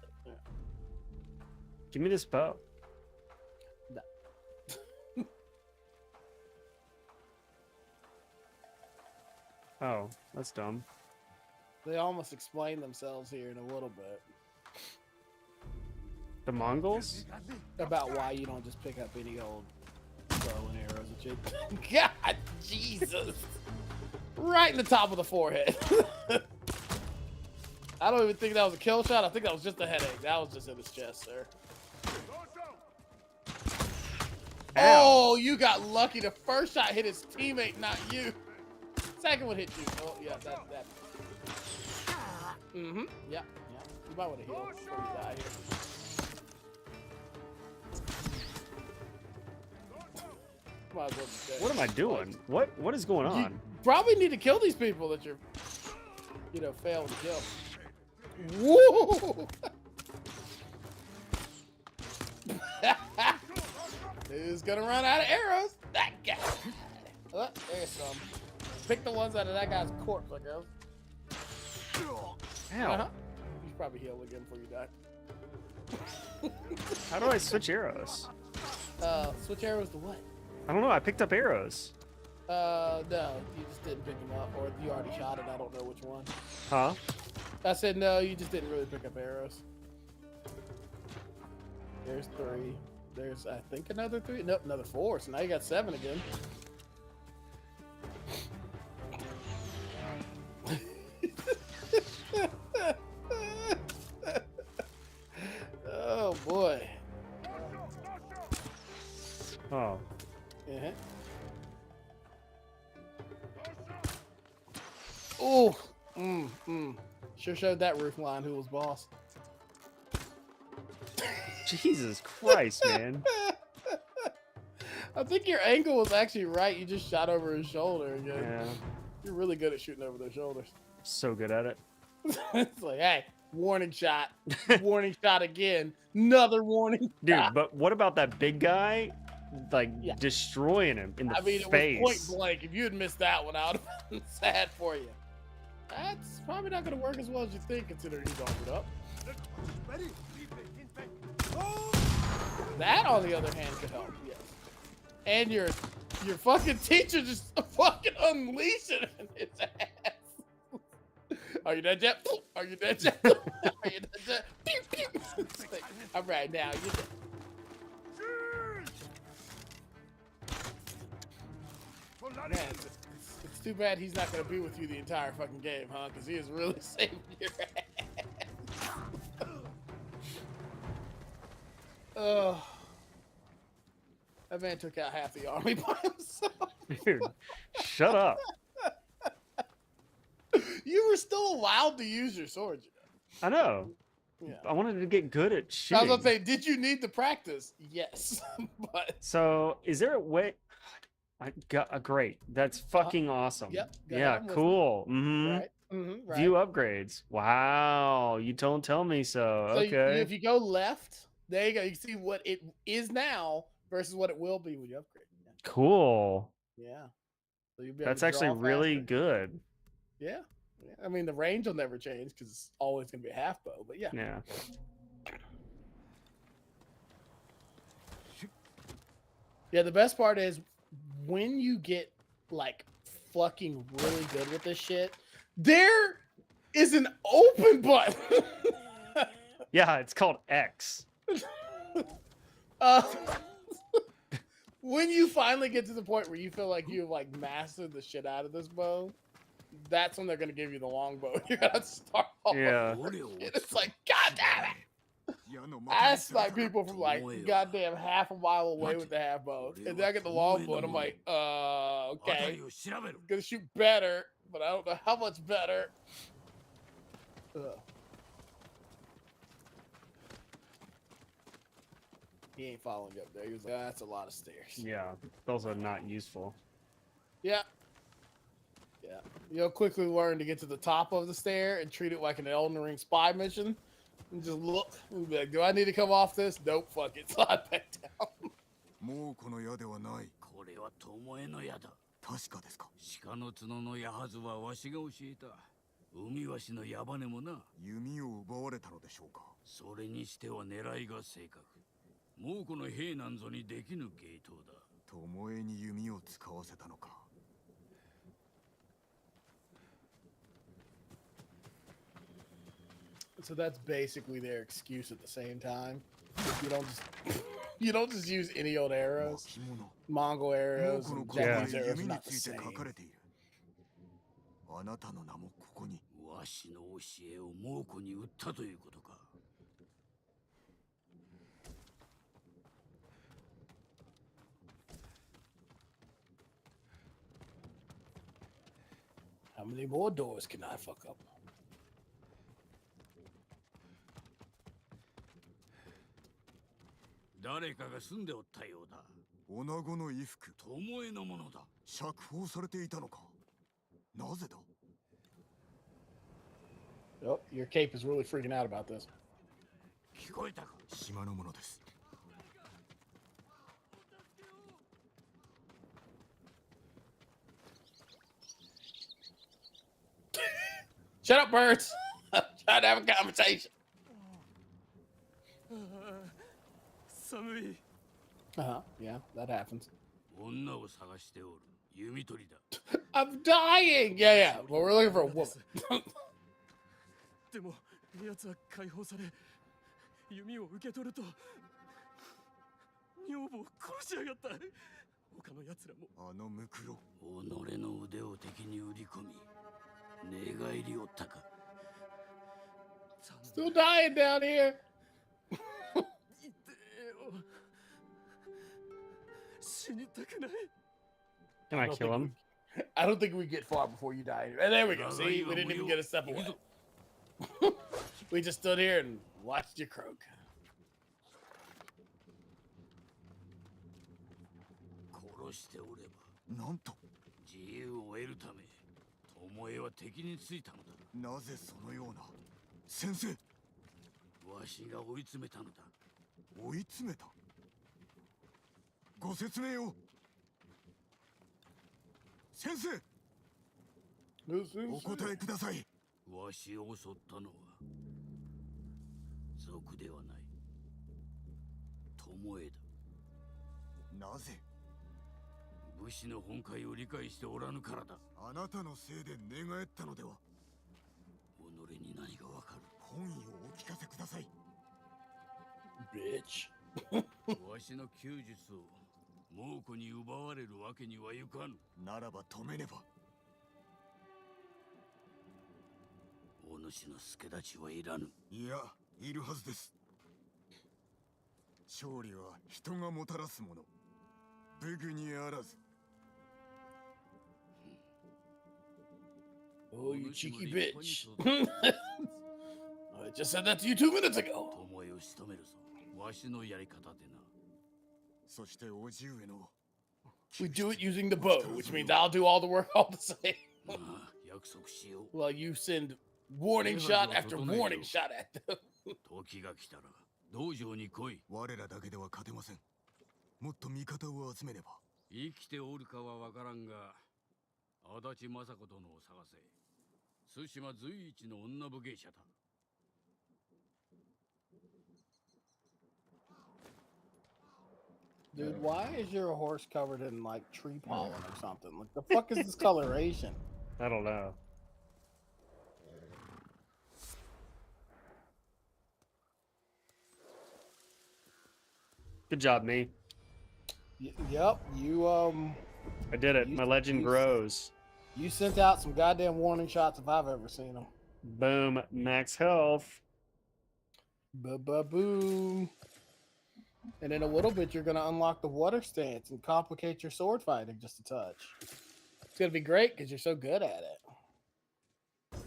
Give me this bow. No. Oh, that's dumb. They almost explain themselves here in a little bit The Mongols? about why you don't just pick up any old bow and arrows and shit. God, Jesus. Right in the top of the forehead. I don't even think that was a kill shot. I think that was just a headache. That was just in his chest, sir. Ow. Oh, you got lucky. The first shot hit his teammate, not you. Second one hit you. Oh, yeah, that. Mm-hmm. Yeah. You might want to heal before you die here. Might as well be dead. What am I doing? What is going You on? probably need to kill these people that you're, failing to kill. Woo! Who's gonna run out of arrows? That guy. Oh, there's some. Pick the ones out of that guy's corpse, I guess. Ow. You should probably heal again before you die. How do I switch arrows? Switch arrows to what? I don't know. I picked up arrows. No, you just didn't pick them up, or you already shot it. I don't know which one. Huh? I said no, you just didn't really pick up arrows. There's 3. There's, I think, another 3. Nope, another 4. So now you got 7 again. Oh boy. Oh. Uh-huh. Oh, sure showed that roof line who was boss. Jesus Christ, man. I think your angle was actually right. You just shot over his shoulder again. Yeah. You're really good at shooting over their shoulders. So good at it. It's like, hey, warning shot. Warning shot again. Another warning Dude, shot. but what about that big guy? Like, Yeah. destroying him in the face. It was point blank. If you had missed that one, I would have been sad for you. That's probably not going to work as well as you think, considering he's armored up. That, on the other hand, could help, yes. And your fucking teacher just fucking unleashing it in his ass. Are you dead yet? Are you dead yet? Are you dead yet? Pew, pew. I'm right now. You're dead. Man, it's too bad he's not going to be with you the entire fucking game, huh? Because he is really saving your ass. Oh. That man took out half the army by himself. Dude, shut up. You were still allowed to use your sword, you know? I know. Yeah. I wanted to get good at I shooting. was going to say, did you need the practice? Yes. But So, is there a way? I got great. That's fucking awesome. Yep, go Yeah, ahead, I'm cool. Mm-hmm. right. Right. View upgrades. Wow. You don't tell me so. So Okay. if you go left, there you go. You can see what it is now versus what it will be when you upgrade. Cool. Yeah. So you'll be able That's to actually draw really faster. good. Yeah. I mean, the range will never change because it's always going to be a half bow, but yeah. Yeah. Yeah, the best part is when you get like fucking really good with this shit, there is an open button. Yeah, it's called X. uh, when you finally get to the point where you feel like you've like mastered the shit out of this bow, that's when they're gonna give you the longbow. You're gonna start all Yeah. over again. It's like, god damn it! I snipe people from like goddamn half a mile away with the half bow, and then I get the longbow, and I'm like, okay, gonna shoot better, but I don't know how much better. Ugh. He ain't following you up there. He was like, that's a lot of stairs. Yeah, those are not useful. Yeah. Yeah. You'll quickly learn to get to the top of the stair and treat it like an Elden Ring spy mission. And just look and be like, do I need to come off this? Nope, fuck it. Slide back down. もうこの矢ではない。これは巴の矢だ。確かですか。鹿の角の矢はずはわしが教えた。海わしの矢羽もな。弓を奪われたのでしょうか。それにしては狙いが正確。もうこの兵なんぞにできぬ芸当だ。巴に弓を使わせたのか。So that's basically their excuse at the same time. You don't just you don't just use any old arrows. Mongol arrows and Japanese arrows are not the same. あなたの名もここに。わしの教えを猛虎に売ったということか。How many more doors can I fuck up? 誰かが住んでおったようだ。女子の衣服。巴のものだ。釈放されていたのか。なぜだ。Oh, your cape is really freaking out about this. 聞こえたか。島のものです。Shut up, birds! I'm trying to have a conversation. 寒い。Yeah, that happens. 女を探しておる。弓取りだ。I'm dying! Yeah, well, we're looking for a woman. でも、奴は解放され、弓を受け取ると、女房を殺しやがった。他の奴らも。あのムクロ。己の腕を敵に売り込み、寝返りおったか。Still dying down here. 死にたくない。Can I kill him? I don't think we get far before you die. And there we go. See, we didn't even get a step away. We just stood here and watched you croak. 殺しておれば。なんと。自由を得るため、巴は敵についたのだ。なぜそのような。先生。わしが追い詰めたのだ。追い詰めた。ご説明を。先生。お答えください。わしを襲ったのは賊ではない。巴だ。なぜ。武士の本懐を理解しておらぬからだ。あなたのせいで寝返ったのでは。己に何がわかる。本意をお聞かせください。Bitch. わしの弓術を猛虎に奪われるわけにはいかぬ。ならば止めねば。お主の助太刀はいらぬ。いや、いるはずです。勝利は人がもたらすもの。武具にあらず。Oh, you cheeky bitch. I just said that to you 2 minutes ago. 巴を仕留めるぞ。わしのやり方でな。そしておじ上の。We do it using the bow, which means I'll do all the work all the same. まあ、約束しよう。Well, you send warning shot after warning shot at them. 時が来たら道場に来い。我らだけでは勝てません。もっと味方を集めねば。生きておるかはわからんが、足立政子殿を探せ。対馬随一の女武芸者だ。Dude, why is your horse covered in like tree pollen or something? Like the fuck is this coloration? I don't know. Good job, me. Yep, you I did it. You- My legend you- grows. you sent out some goddamn warning shots if I've ever seen them. Boom. Max health. Boom. And in a little bit, you're gonna unlock the water stance and complicate your sword fighting just a touch. It's gonna be great because you're so good at it.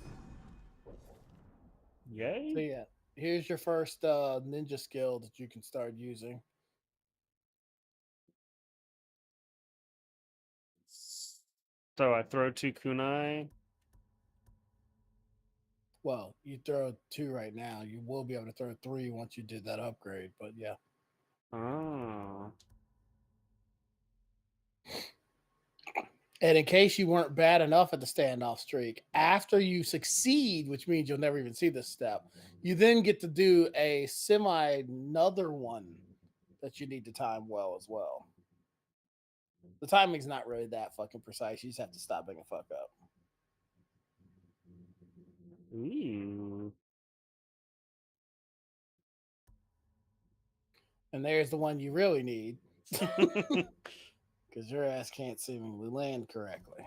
Yay. So yeah, here's your first ninja skill that you can start using. So I throw 2 kunai. Well, you throw 2 right now. You will be able to throw 3 once you did that upgrade. But yeah, Oh. and in case you weren't bad enough at the standoff streak, after you succeed, which means you'll never even see this step, you then get to do a another one that you need to time well as well. The timing's not really that fucking precise. You just have to stop being a fuck up. Ooh. And there's the one you really need because your ass can't seemingly land correctly.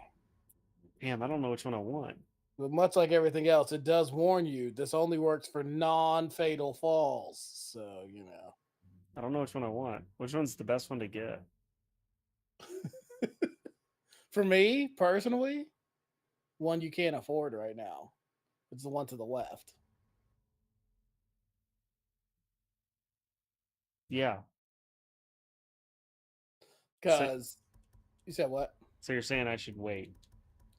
Damn, I don't know which one I want. But much like everything else, it does warn you this only works for non-fatal falls. So, you know. I don't know which one I want. Which one's the best one to get? For me, personally, one you can't afford right now. It's the one to the left. Yeah. Because you said what? So you're saying I should wait?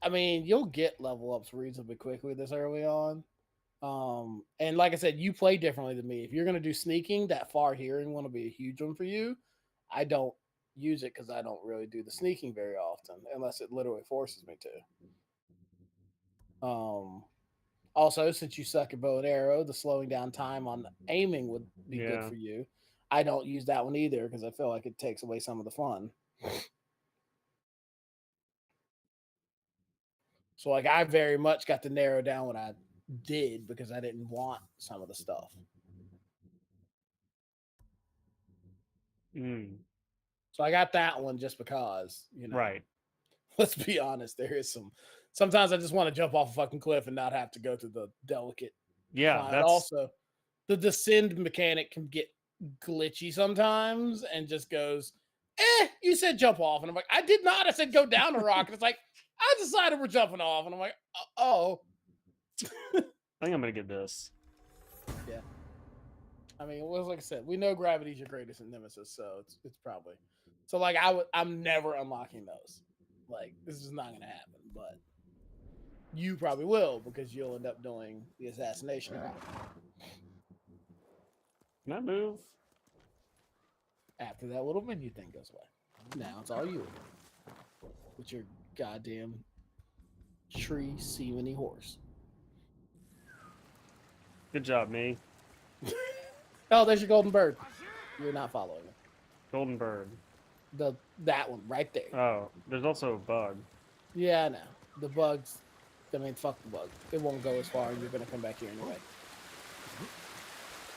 I mean, you'll get level ups reasonably quickly this early on. And like I said, you play differently than me. If you're gonna do sneaking, that far hearing one will be a huge one for you. I don't use it because I don't really do the sneaking very often, unless it literally forces me to. Also, since you suck at bow and arrow, the slowing down time on aiming would be good Yeah. for you. I don't use that one either because I feel like it takes away some of the fun. So, like, I very much got to narrow down what I did because I didn't want some of the stuff. Mm. So I got that one just because, you know. Right. Let's be honest, there is some. Sometimes I just want to jump off a fucking cliff and not have to go through the delicate. Yeah, climb. that's Also, the descend mechanic can get glitchy sometimes and just goes, you said jump off. And I'm like, I did not. I said go down the rock. And it's like, I decided we're jumping off. And I'm like, oh. I think I'm gonna get this. Yeah. I mean, it was like I said, we know gravity's your greatest nemesis, so it's probably so. Like I'm never unlocking those. Like this is not gonna happen, but you probably will because you'll end up doing the assassination route Can I move? after that little menu thing goes away. Now it's all you with your goddamn tree seeming horse. Good job, me. Oh, there's your golden bird. You're not following it. Golden bird. That one right there. Oh, there's also a bug. Yeah, I know. The bugs. I mean, fuck the bug. It won't go as far, and you're gonna come back here anyway.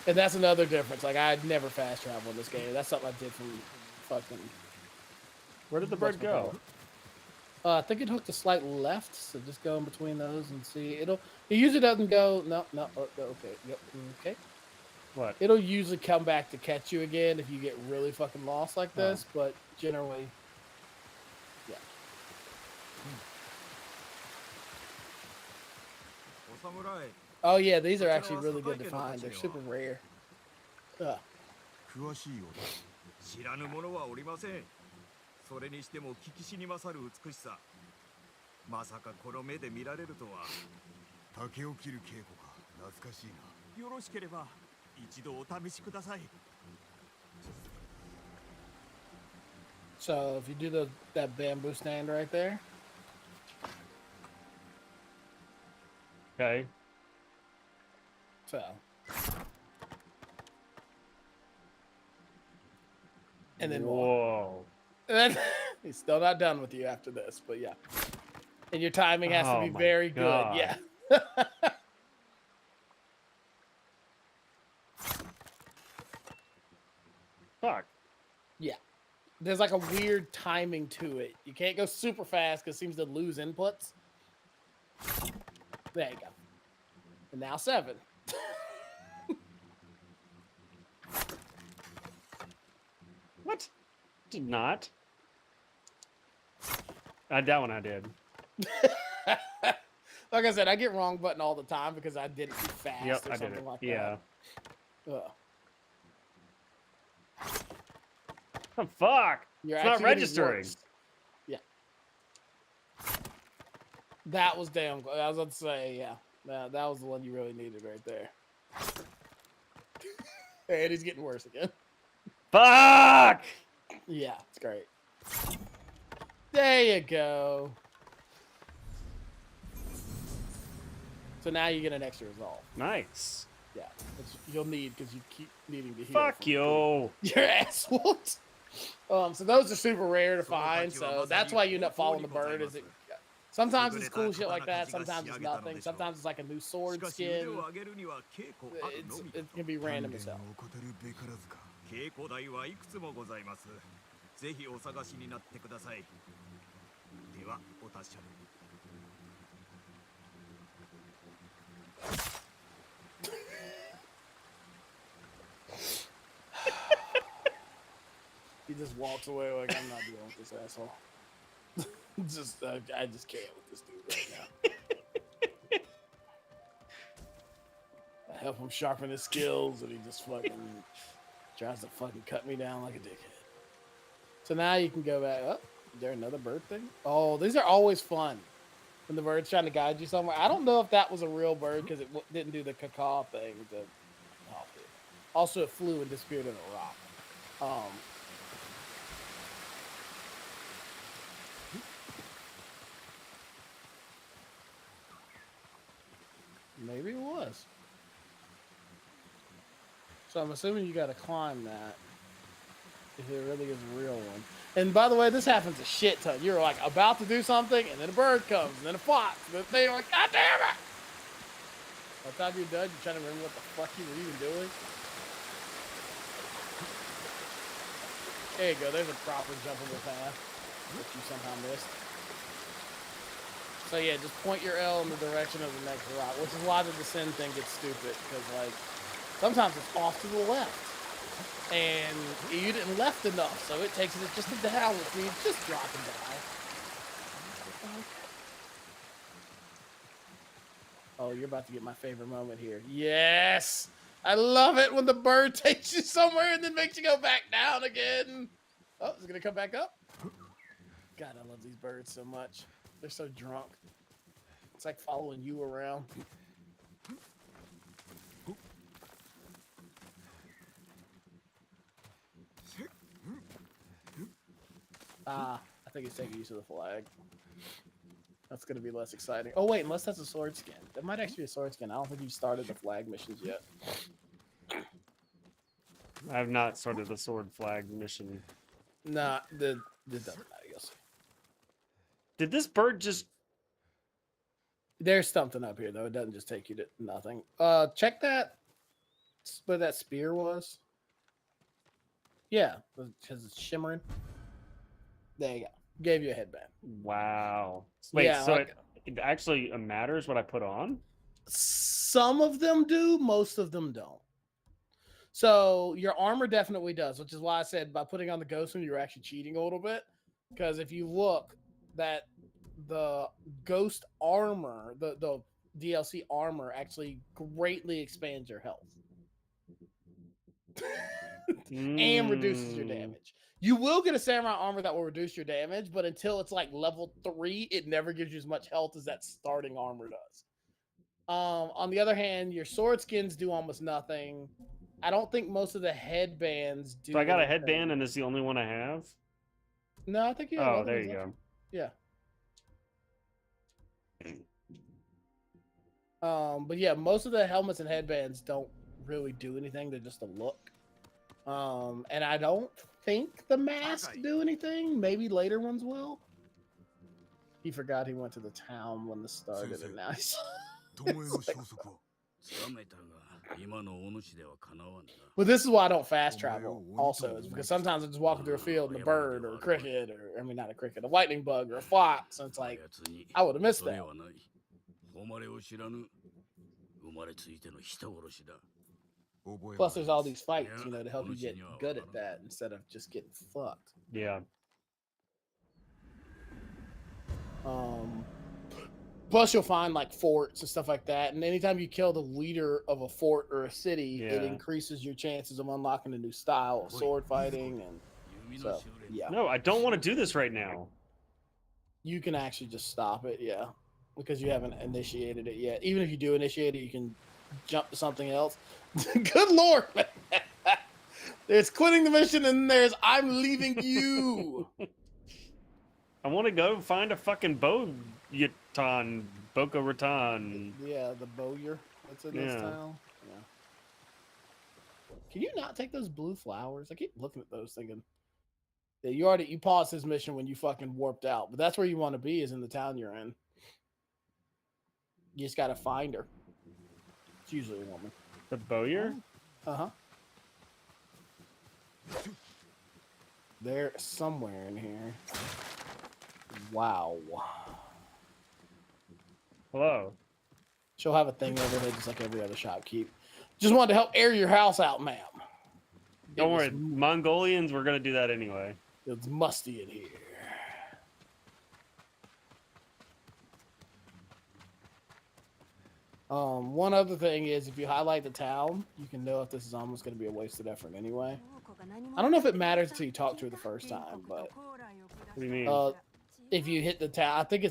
And that's another difference. Like I never fast travel in this game. That's something I did from fucking. Where did the bird go? I think it hooked a slight left, so just go in between those and see. It usually doesn't go. No. Okay. Yep. Okay. What? It'll usually come back to catch you again if you get really fucking lost like this, but generally, yeah. Oh yeah, these are actually really good to find. They're super rare. 詳しいようだ。知らぬ者はおりません。それにしても聞きしに勝る美しさ。まさかこの目で見られるとは。竹を切る稽古か。懐かしいな。よろしければ一度お試しください。 So if you do that bamboo stand right there. Okay. So and then walk. Whoa. And then he's still not done with you after this, but yeah. And your timing has to Oh be my very God. good. Yeah. Fuck. Yeah. There's like a weird timing to it. You can't go super fast because it seems to lose inputs. There you go. And now 7. What? Did not. That one I did. Like I said, I get wrong button all the time because I did it too fast Yep, or I did something it. like Yeah. that. Ugh. Oh, fuck. You're It's not actually getting registering. worse. Yeah. That was damn close. I was about to say, yeah. That was the one you really needed right there. And he's getting worse again. Fuck! Yeah, it's great. There you go. So now you get an extra resolve. Nice. Yeah, which you'll need because you keep needing to heal. Fuck you. Your ass whooped. So those are super rare to find. So that's why you end up following the bird. Is it? Sometimes it's cool shit like that. Sometimes it's nothing. Sometimes it's like a new sword skin. It can be random as hell. 稽古台はいくつもございます。ぜひお探しになってください。ではお達者で。He just walks away like I'm not dealing with this asshole. I just can't with this dude right now. I help him sharpen his skills, and he just fucking tries to fucking cut me down like a dickhead. So now you can go back up. Is there another bird thing? Oh, these are always fun. When the bird's trying to guide you somewhere. I don't know if that was a real bird because it didn't do the caw thing. Also, it flew and disappeared in a rock. Maybe it was. So I'm assuming you got to climb that. If it really is a real one. And by the way, this happens a shit ton. You're like about to do something, and then a bird comes, and then a fox, and then they're like, God damn it! By the time you're done, you're trying to remember what the fuck you were even doing. There you go. There's a proper jumpable path that you somehow missed. So yeah, just point your L in the direction of the next rock, which is why the descend thing gets stupid, because like sometimes it's off to the left. And you didn't left enough, so it takes it just a down, which means just drop and die. Oh, you're about to get my favorite moment here. Yes! I love it when the bird takes you somewhere and then makes you go back down again. Oh, is it going to come back up? God, I love these birds so much. They're so drunk. It's like following you around. I think it's taking use of the flag. That's going to be less exciting. Oh, wait, unless that's a sword skin. That might actually be a sword skin. I don't think you started the flag missions yet. I have not started the sword flag mission. Nah, it doesn't matter, you'll see. Did this bird just... There's something up here, though. It doesn't just take you to nothing. Check that, where that spear was. Yeah, because it's shimmering. There you go. Gave you a headband. Wow. Wait, Yeah, so like- it actually matters what I put on? Some of them do, most of them don't. So your armor definitely does, which is why I said by putting on the ghost one, you're actually cheating a little bit. Because if you look, that the ghost armor, the DLC armor actually greatly expands your health. And reduces your damage. You will get a samurai armor that will reduce your damage, but until it's like level 3, it never gives you as much health as that starting armor does. On the other hand, your sword skins do almost nothing. I don't think most of the headbands do. So I got a anything. headband and it's the only one I have? No, I think you have Oh, other there ones you left. go. Yeah. But yeah, most of the helmets and headbands don't really do anything. They're just a look. And I don't think the masks do anything. Maybe later ones will. He forgot he went to the town when this started, and now he's. 巴の消息は つかめたが今のお主ではかなわんな。 But this is why I don't fast travel. Also, is because sometimes I'm just walking through a field and a bird or a cricket, or I mean not a cricket, a lightning bug or a fox, and it's like I would have missed それ that. はない。誉れを知らぬ生まれついての人殺しだ。 覚え Plus, there's all these fights, Yeah, you know, to help you get honestly, good at that instead of just getting fucked. Yeah. Plus, you'll find like forts and stuff like that, and anytime you kill the leader of a fort or a city, it Yeah. increases your chances of unlocking a new style of sword fighting. And 弓の so, 修練 yeah, No, I don't want to do this right now. you can actually just stop it, yeah, because you haven't initiated it yet. Even if you do initiate it, you can jump to something else. Good lord, man. There's quitting the mission, and there's I'm leaving you. I want to go find a fucking Boca Raton. Yeah, the bowyer that's in this Yeah. town. Yeah. Can you not take those blue flowers? I keep looking at those thinking. Yeah, you paused this mission when you fucking warped out, but that's where you want to be, is in the town you're in. You just gotta find her. It's usually a woman. The Bowyer? Uh-huh. They're somewhere in here. Wow. Hello. She'll have a thing over there just like every other shopkeep. Just wanted to help air your house out, ma'am. Don't It was- worry, Mongolians, we're gonna do that anyway. It's musty in here. One other thing is, if you highlight the town, you can know if this is almost going to be a wasted effort anyway. I don't know if it matters until you talk to her the first time, but What do you mean? if you hit the town, I think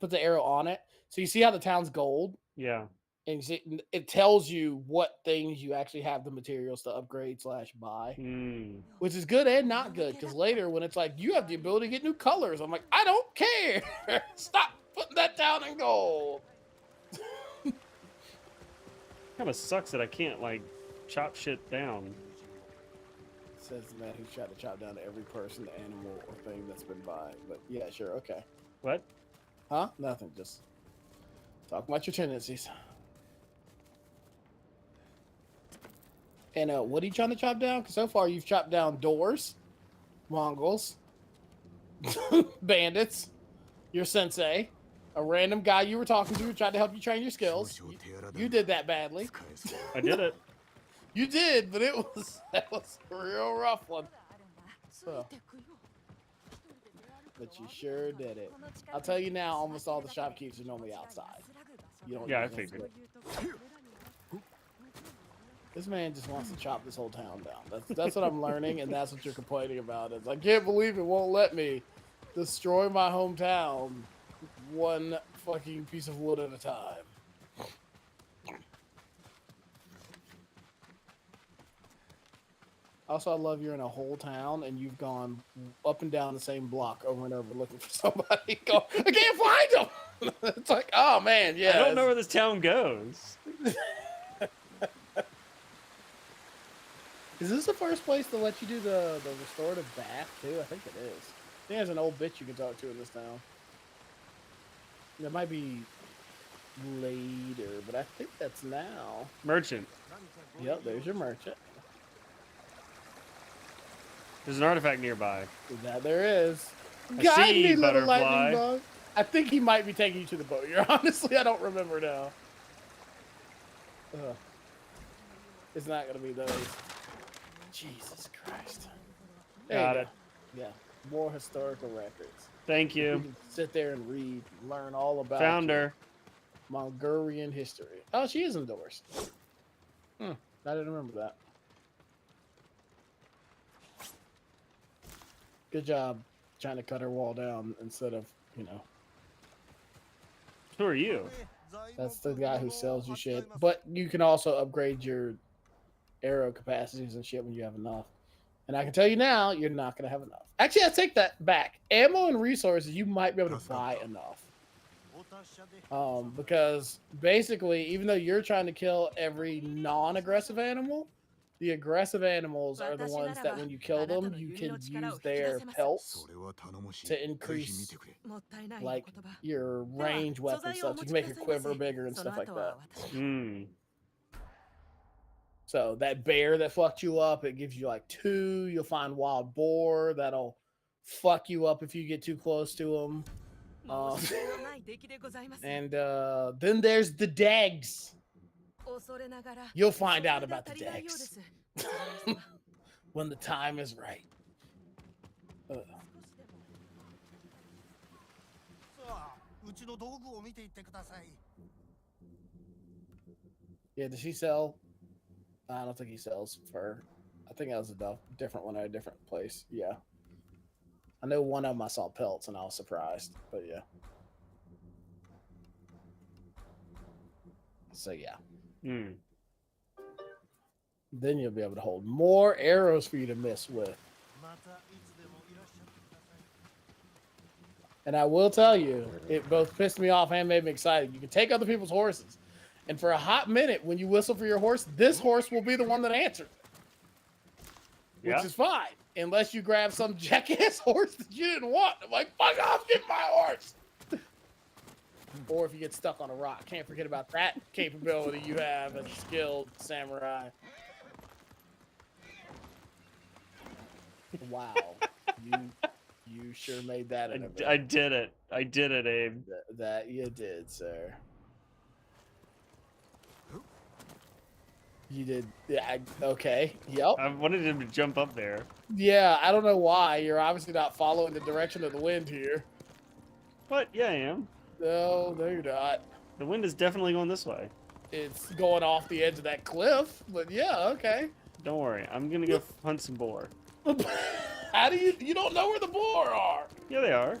put the arrow on it. So you see how the town's gold, Yeah. and you see, it tells you what things you actually have the materials to upgrade / buy, which is good and not good. Because later, when it's like you have the ability to get new colors, I'm like, I don't care. Stop putting that down in gold. Kind of sucks that I can't like chop shit down. Says the man who's tried to chop down every person, animal, or thing that's been by. But yeah, sure, okay. What? Huh? Nothing. Just talk about your tendencies. And what are you trying to chop down? Because so far you've chopped down doors, Mongols, bandits, your sensei, a random guy you were talking to who tried to help you train your skills. You did that badly. I did it. You did, but that was a real rough one. So, but you sure did it. I'll tell you now, almost all the shopkeepers are normally outside. You don't. Yeah, I use them. figured. This man just wants to chop this whole town down. That's what I'm learning, and that's what you're complaining about. Is I can't believe it won't let me destroy my hometown one fucking piece of wood at a time. Also, I love you're in a whole town and you've gone up and down the same block over and over looking for somebody. I can't find them. It's like, oh man, yeah. I don't know where this town goes. Is this the first place to let you do the restorative bath too? I think it is. I think there's an old bitch you can talk to in this town. That might be later, but I think that's now. Merchant. Yep, there's your merchant. There's an artifact nearby. That there is. I Guide see, me, little butterfly. lightning bug. I think he might be taking you to the boat. Honestly, I don't remember now. It's not gonna be those. Jesus Christ. There Got you it. go. Yeah, more historical records. Thank You you. can sit there and read, learn all about Found your her. Mongolian history. Oh, she is endorsed. I didn't remember that. Good job trying to cut her wall down instead of, Who are you? That's the guy who sells you shit. But you can also upgrade your arrow capacities and shit when you have enough. And I can tell you now, you're not going to have enough. Actually, I take that back. Ammo and resources, you might be able to buy enough. Because basically, even though you're trying to kill every non-aggressive animal, The aggressive animals are the ones that when you kill them, you can use their pelts それは頼もしい to ぜひ見 increase てくれ like your range weapon stuff. You can make your quiver bigger and stuff like that. Hmm. So that bear that fucked you up, it gives you like 2. You'll find wild boar that'll fuck you up if you get too close to them. And then there's the dags. You'll find out about the dags when the time is right. さあうちの道具を見ていってください Yeah, does she sell? I don't think he sells fur. I think that was a different one at a different place. Yeah. I know one of them I saw pelts and I was surprised, but yeah. So yeah. Hmm. Then you'll be able to hold more arrows for you to miss with. またいつでもいらっしゃってください And I will tell you, it both pissed me off and made me excited. You can take other people's horses. And for a hot minute, when you whistle for your horse, this horse will be the one that answers. Which Yeah. is fine. Unless you grab some jackass horse that you didn't want. I'm like, fuck off, get my horse. Or if you get stuck on a rock. Can't forget about that capability you have as a skilled samurai. Wow. You sure made that an event. I did it. I did it, Abe. That you did, sir. You did. Yeah. Okay. Yep. I wanted him to jump up there. Yeah. I don't know why. You're obviously not following the direction of the wind here. What? Yeah, I am. No, you're not. The wind is definitely going this way. It's going off the edge of that cliff. But yeah, okay. Don't worry. I'm gonna go hunt some boar. How do you don't know where the boar are? Yeah, they are.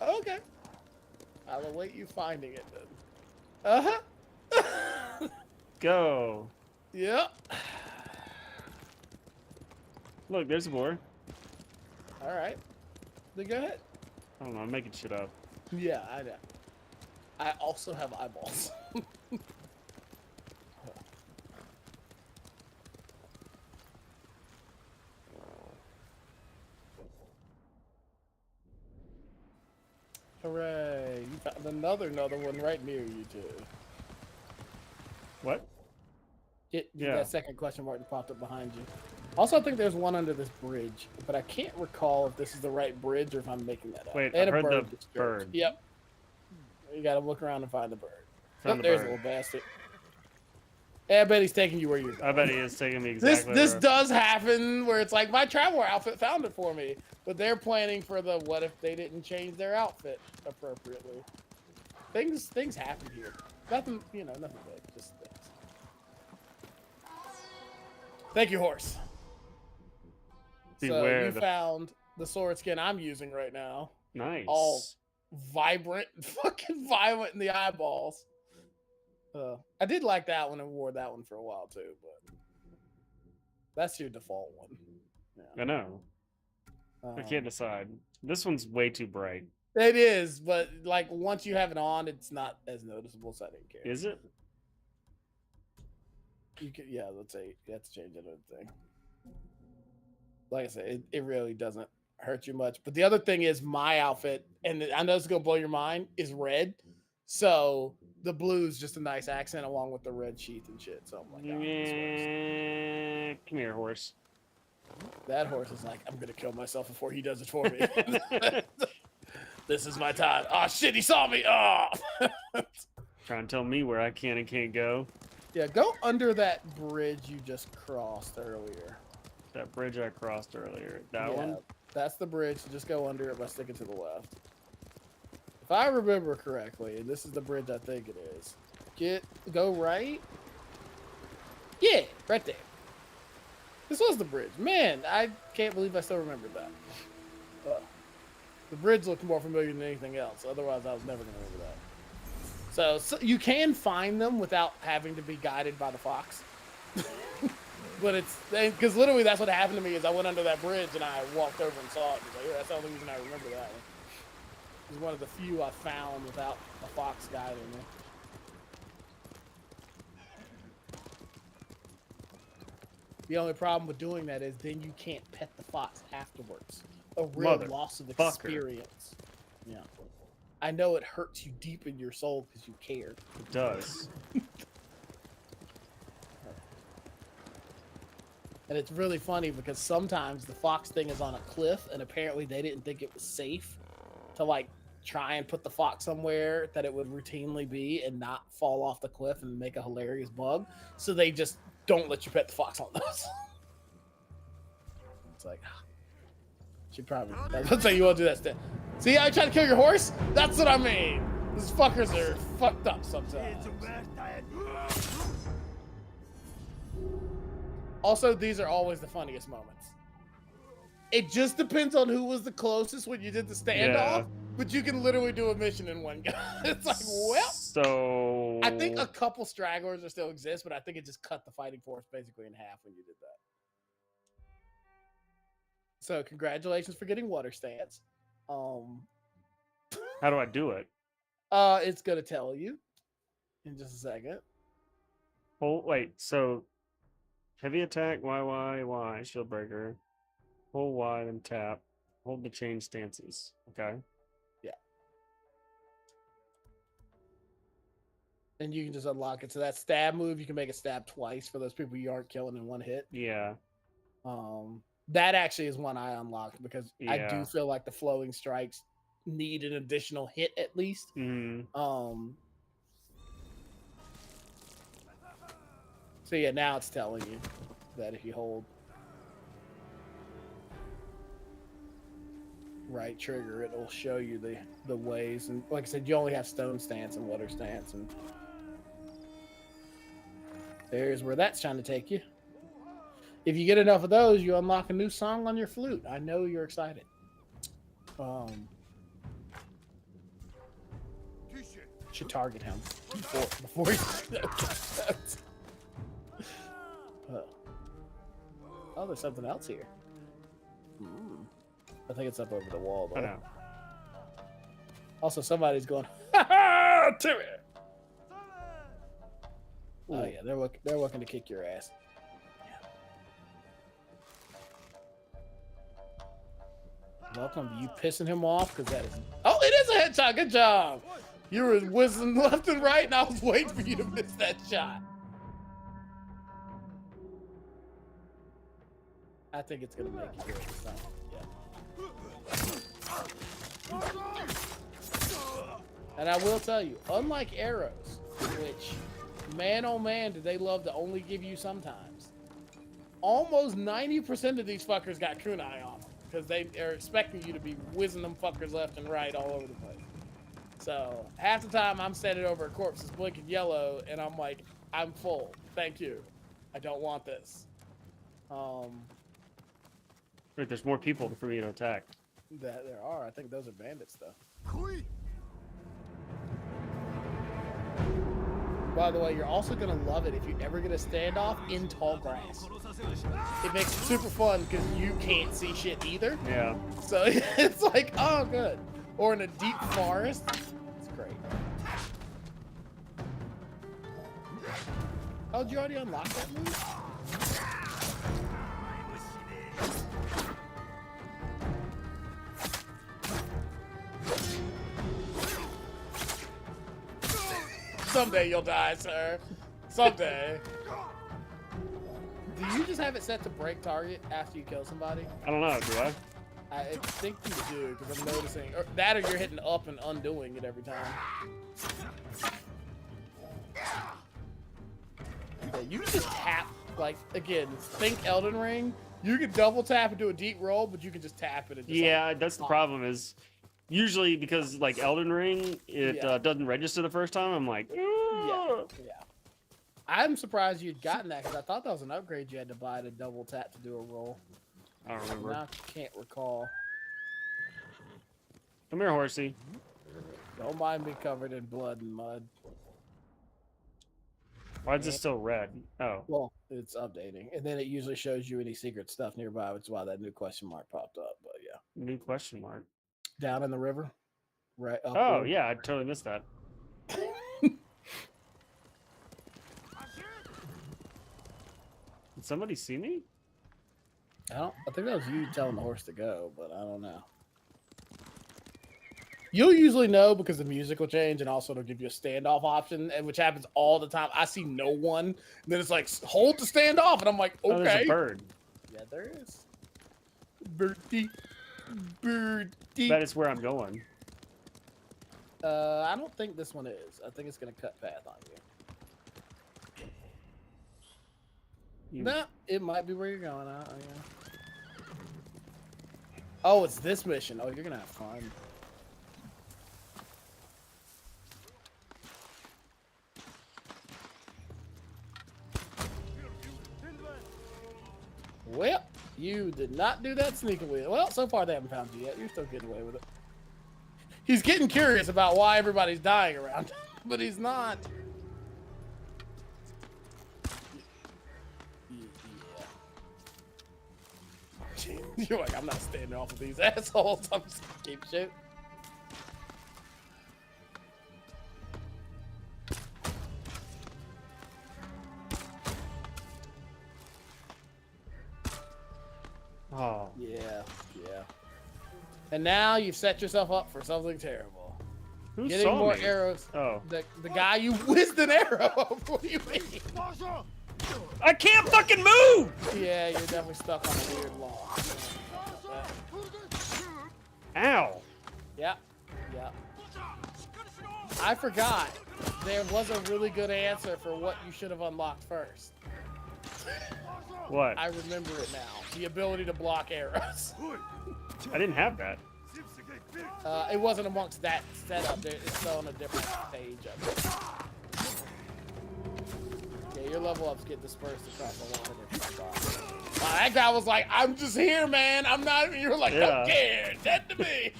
Okay. I'll await you finding it then. Uh-huh. Go. Yep. Look, there's a boar. All right. Then go ahead. I don't know. I'm making shit up. Yeah, I know. I also have eyeballs. Hooray! You found another one right near you too. What? Yeah. That second question mark that popped up behind you. Also, I think there's one under this bridge, but I can't recall if this is the right bridge or if I'm making that up. Wait, And I heard the just jumped. bird. Yep. You gotta look around and find the bird. Found the There's bird. a little bastard. Yeah, I bet he's taking you where you're going. I bet he is taking me exactly. This where- does happen where it's like my traveler outfit found it for me, but they're planning for the what if they didn't change their outfit appropriately. Things happen here. Nothing, nothing big, just things. Thank you, horse. Beware so you the- found the sword skin I'm using right now. Nice. All vibrant, fucking violent in the eyeballs. I did like that one and wore that one for a while too, but that's your default one. I know. I can't decide. This one's way too bright. It is, but like once you have it on, it's not as noticeable, so I didn't care. Is it? You could, yeah, let's say you have to change another thing. Like I said, it really doesn't hurt you much. But the other thing is my outfit, and I know it's gonna blow your mind, is red. So the blue is just a nice accent along with the red sheath and shit. So I'm like, oh, this Come here, horse. works. That horse is like, I'm gonna kill myself before he does it for me. This is my time. Oh shit, he saw me. Oh. Trying to tell me where I can and can't go. Yeah, go under that bridge you just crossed earlier. That bridge I crossed earlier. That Yeah, one? That's the bridge. So just go under it by sticking to the left. If I remember correctly, and this is the bridge I think it is. Go right. Yeah, right there. This was the bridge. Man, I can't believe I still remember that. The bridge looked more familiar than anything else. Otherwise, I was never going to remember that. So you can find them without having to be guided by the fox. But it's because literally that's what happened to me is I went under that bridge and I walked over and saw it. Like, yeah, that's the only reason I remember that one. It was one of the few I found without a fox guiding me. The only problem with doing that is then you can't pet the fox afterwards. A real loss of experience. Yeah. I know it hurts you deep in your soul because you cared. It does. And it's really funny because sometimes the fox thing is on a cliff and apparently they didn't think it was safe to like try and put the fox somewhere that it would routinely be and not fall off the cliff and make a hilarious bug. So they just don't let you pet the fox on those. It's like, she probably, let's say you won't do that still. See how I try to kill your horse? That's what I mean. These fuckers are fucked up sometimes. Also, these are always the funniest moments. It just depends on who was the closest when you did the standoff, but you can literally do a mission in one go. It's like, well. So I think a couple stragglers still exist, but I think it just cut the fighting force basically in half when you did that. So congratulations for getting water stance. how do I do it? It's gonna tell you in just a second. Oh wait, so heavy attack, Y, shield breaker. Hold Y, then tap. Hold the change stances. Okay. Yeah. And you can just unlock it. So that stab move, you can make a stab twice for those people you aren't killing in one hit. Yeah. That actually is one I unlocked because I do Yeah. feel like the flowing strikes need an additional hit at least. Mhm. So yeah, now it's telling you that if you hold right trigger, it'll show you the ways. And like I said, you only have stone stance and water stance, and there's where that's trying to take you. If you get enough of those, you unlock a new song on your flute. I know you're excited. Should target him before he. Oh, there's something else here. I think it's up over the wall though. I know. Also, somebody's going, "Ha ha, Timmy!" Oh yeah, they're looking to kick your ass. Welcome to you pissing him off because that is. Oh, it is a headshot. Good job. You were whizzing left and right, and I was waiting for you to miss that shot. I think it's gonna make you do it this time. Yeah. And I will tell you, unlike arrows, which, man oh man, did they love to only give you sometimes. Almost 90% of these fuckers got kunai on them because they are expecting you to be whizzing them fuckers left and right all over the place. So half the time I'm standing over a corpse that's blinking yellow, and I'm like, I'm full. Thank you. I don't want this. Wait, there's more people for me to attack. That there are. I think those are bandits, though. By the way, you're also gonna love it if you ever get a standoff in tall grass. It makes it super fun because you can't see shit either. Yeah. So it's like, oh, good. Or in a deep forest. It's great. Oh, did you already unlock that move? Someday you'll die, sir. Someday. Do you just have it set to break target after you kill somebody? I don't know, do I? I think you do, because I'm noticing. Or that, or you're hitting up and undoing it every time. Yeah, you can just tap, like, again, think Elden Ring. You can double tap and do a deep roll, but you can just tap it. And just, Yeah, like, that's the problem is usually because like Elden Ring, it doesn't register the first time. I'm like, yeah. I'm surprised you'd gotten that because I thought that was an upgrade you had to buy to double tap to do a roll. I don't remember. Now I can't recall. Come here, horsey. Don't mind me covered in blood and mud. Why is it still red? Oh. Well, it's updating. And then it usually shows you any secret stuff nearby, which is why that new question mark popped up. But yeah. New question mark. Down in the river. Right up. Oh, yeah, I totally missed that. Did somebody see me? I think that was you telling the horse to go, but I don't know. You'll usually know because the music will change and also it'll give you a standoff option, and which happens all the time. I see no one, and then it's like, hold to stand off, and I'm like, okay. Oh, there's a bird. Yeah, there is. Birdie. Birdie. That is where I'm going. I don't think this one is. I think it's going to cut path on you. No, it might be where you're going. Yeah. Oh, it's this mission. Oh, you're going to have fun. Well, you did not do that sneakily. Well, so far they haven't found you yet. You're still getting away with it. He's getting curious about why everybody's dying around, but he's not. Yeah. You're like, I'm not standing off with these assholes. I'm just gonna keep shooting. Oh. Yeah. And now you've set yourself up for something terrible. Who Getting saw more me? arrows. Oh. The guy you whizzed an arrow. What do you mean? I can't fucking move! Yeah, you're definitely stuck on a weird log. Ow. Yeah. I forgot. There was a really good answer for what you should have unlocked first. What? I remember it now. The ability to block arrows. I didn't have that. It wasn't amongst that setup. It's still on a different page of it. Yeah, your level ups get dispersed across a lot of different spots. Wow, that guy was like, I'm just here, man. I'm not. You're like, don't care. Dead to me.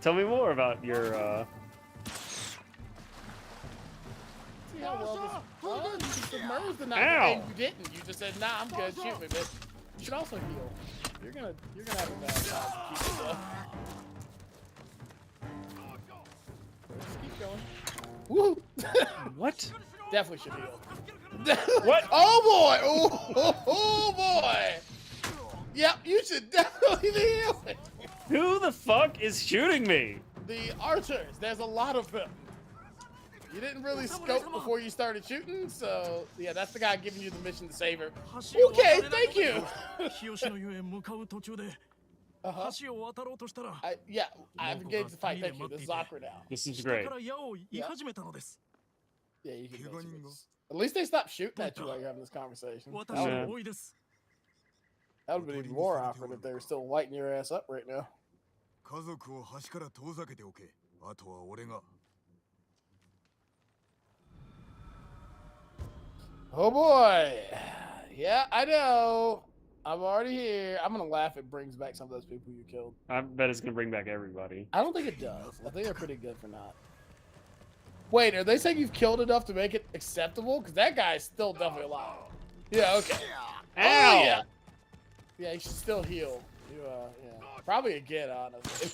Tell me more about your. See how well this. You submerged the knife. Ow. And you didn't. You just said, nah, I'm good. Shoot me, bitch. You should also heal. You're gonna have a bad time. Keep it up. Just keep going. Woo! What? Definitely should heal. What? Oh boy! Oh boy! Yep, you should definitely be healing. Who the fuck is shooting me? The archers. There's a lot of them. You didn't really scope before you started shooting, so yeah, that's the guy giving you the mission to save her. Okay, thank you. Yeah, I've engaged the fight. Thank you. This is awkward now. This is great. Yeah, you can go through this. At least they stopped shooting at you while you're having this conversation. That would have been even more awkward if they were still lighting your ass up right now. Oh boy. Yeah, I know. I'm already here. I'm gonna laugh. It brings back some of those people you killed. I bet it's gonna bring back everybody. I don't think it does. I think they're pretty good for not. Wait, are they saying you've killed enough to make it acceptable? Because that guy is still definitely alive. Yeah, okay. Ow! Oh, yeah. Yeah, you should still heal. You, yeah. Probably again, honestly.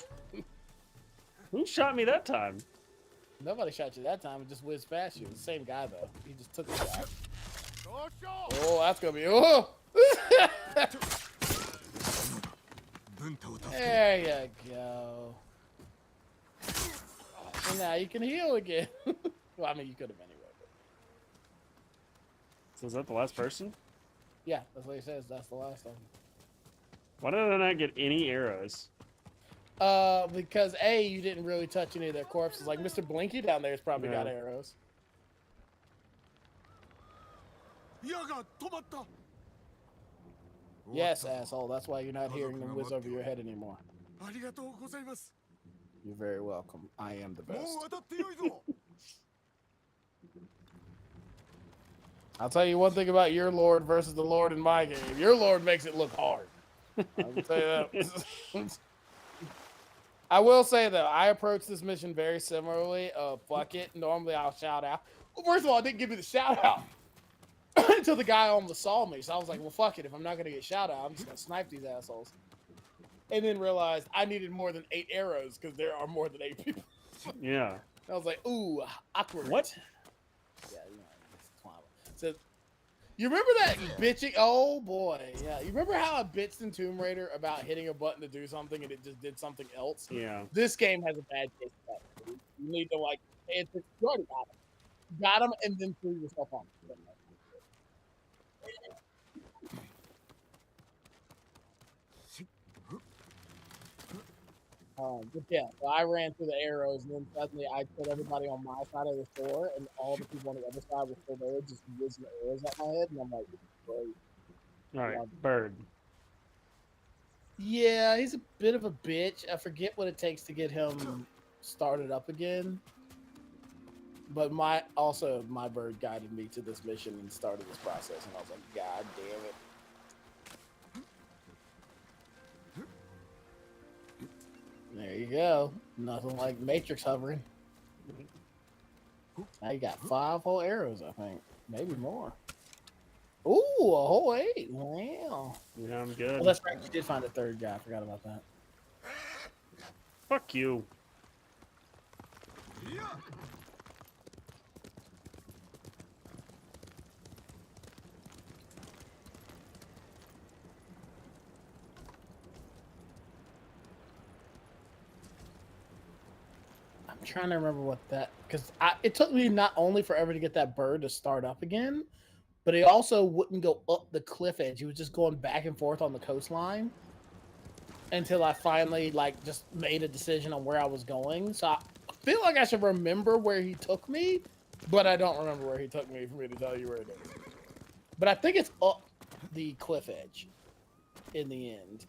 Who shot me that time? Nobody shot you that time. It just whizzed past you. The same guy, though. He just took the shot. Oh, that's going to be... Oh! There you go. And now you can heal again. Well, I mean, you could have anyway. But... So is that the last person? Yeah, that's what he says. That's the last one. Why did I not get any arrows? Because A, you didn't really touch any of their corpses. Like Mr. Blinky down there has probably got arrows. Yes, asshole. That's why you're not hearing them whiz over your head anymore. You're very welcome. I am the best. I'll tell you one thing about your Lord versus the Lord in my game. Your Lord makes it look hard. I'll tell you that. I will say, though, I approach this mission very similarly. Fuck it. Normally, I'll shout out. Well, first of all, I didn't give you the shout out until the guy almost saw me. So I was like, well, fuck it. If I'm not going to get shout out, I'm just going to snipe these assholes. And then realized I needed more than 8 arrows because there are more than 8 people. Yeah. I was like, ooh, awkward. What? Yeah, you know, so You remember that bitching? Oh boy, yeah. You remember how I bitched in Tomb Raider about hitting a button to do something and it just did something else? Yeah. This game has a bad case of that. You need to like pay attention. You already got him, and then threw yourself on. But yeah, so I ran through the arrows, and then suddenly I put everybody on my side of the store, and all the people on the other side were still there, just whizzing arrows at my head, and I'm like, great. All right, Yeah. bird. Yeah, he's a bit of a bitch. I forget what it takes to get him started up again. But my bird guided me to this mission and started this process, and I was like, God damn it. There you go. Nothing like Matrix hovering. Now you got 5 whole arrows, I think. Maybe more. Ooh, a whole 8. Wow. Yeah, I'm good. Well, that's right. You did find a third guy. I forgot about that. Fuck you. I'm trying to remember what that, because it took me not only forever to get that bird to start up again, but it also wouldn't go up the cliff edge. He was just going back and forth on the coastline until I finally like just made a decision on where I was going. So I feel like I should remember where he took me, but I don't remember where he took me for me to tell you where it is. But I think it's up the cliff edge in the end.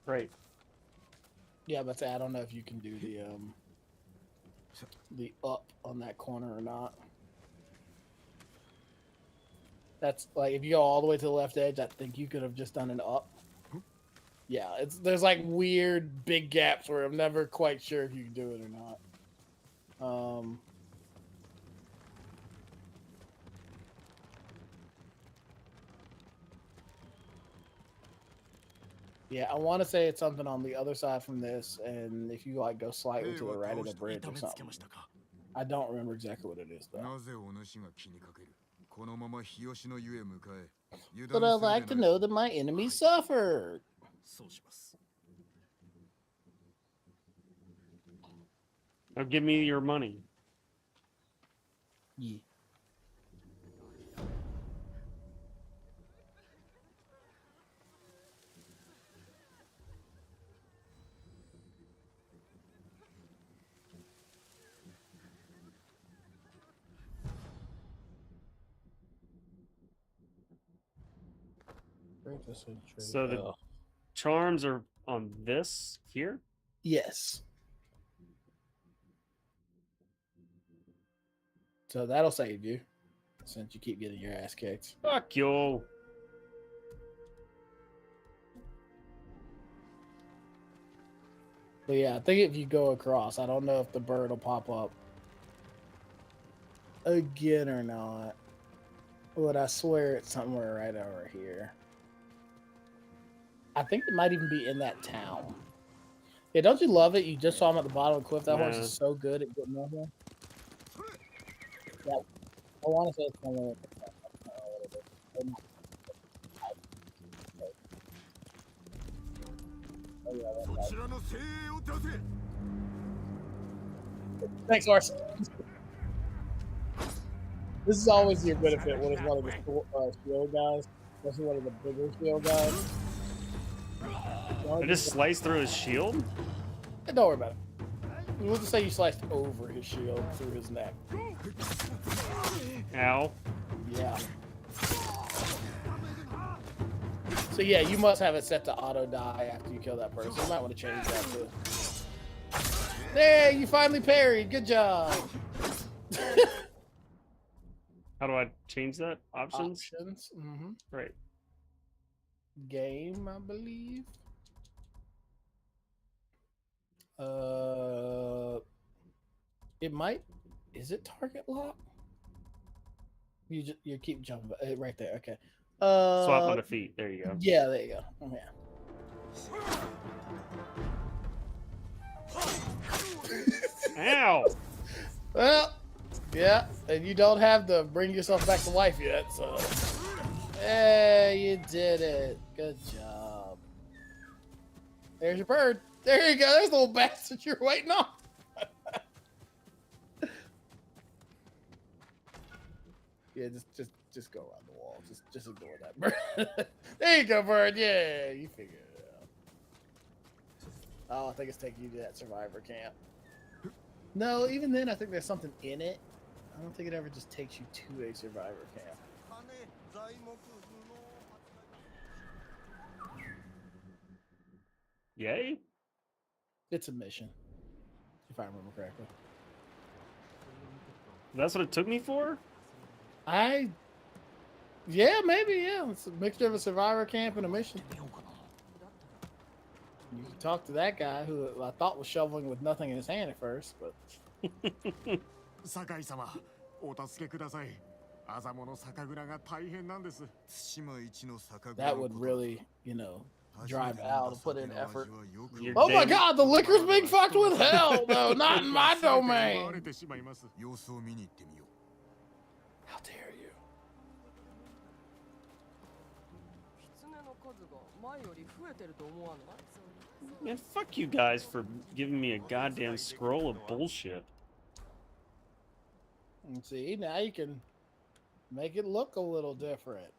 Right. Yeah, but I don't know if you can do the up on that corner or not. That's like if you go all the way to the left edge, I think you could have just done an up. Yeah, there's like weird big gaps where I'm never quite sure if you can do it or not. Yeah, I want to say it's something on the other side from this, and if you like go slightly to the right of the bridge or something. I don't remember exactly what it is though. But I like to know that my enemy suffered. Now give me your money. Yeah. So the charms are on this here? Yes. So that'll save you, since you keep getting your ass kicked. Fuck you. But yeah, I think if you go across, I don't know if the bird will pop up again or not. But I swear it's somewhere right over here. I think it might even be in that town. Yeah, don't you love it? You just saw him at the bottom of the cliff. That horse is so good at getting over. Yeah, I want to say it's somewhere. Thanks, horse. This is always your benefit when it's one of the shield guys, especially one of the bigger shield guys. I just sliced through his shield? Don't worry about it. We'll just say you sliced over his shield through his neck. Ow. Yeah. So yeah, you must have it set to auto die after you kill that person. You might want to change that too. There, you finally parried. Good job. How do I change that? Options? Options. Mm-hmm. Right. Game, I believe. It might. Is it target lock? You keep jumping right there. Okay. Swap on the feet. There you go. Yeah, there you go. Oh, yeah. Ow! Well, yeah, and you don't have to bring yourself back to life yet, so. Hey, you did it. Good job. There's your bird. There you go. There's the little bastard you're waiting on. Yeah, just go around the wall. Just ignore that bird. There you go, bird. Yeah, you figured it out. Oh, I think it's taking you to that survivor camp. No, even then, I think there's something in it. I don't think it ever just takes you to a survivor camp. Yay? It's a mission, if I remember correctly. That's what it took me for? Yeah, maybe, yeah. It's a mixture of a survivor camp and a mission. You can talk to that guy who I thought was shoveling with nothing in his hand at first, but... 酒井様、お助けください。アザモの酒蔵が大変なんです。対馬一の酒蔵。 That would really, you know, drive Al to put in effort. You're Oh my damn- god, the liquor's being fucked with hell, though, not in my domain. 様子を見に行ってみよう。 How dare you? 狐の数が前より増えてると思わない？ Man, fuck you guys for giving me a goddamn scroll of bullshit. And see, now you can make it look a little different.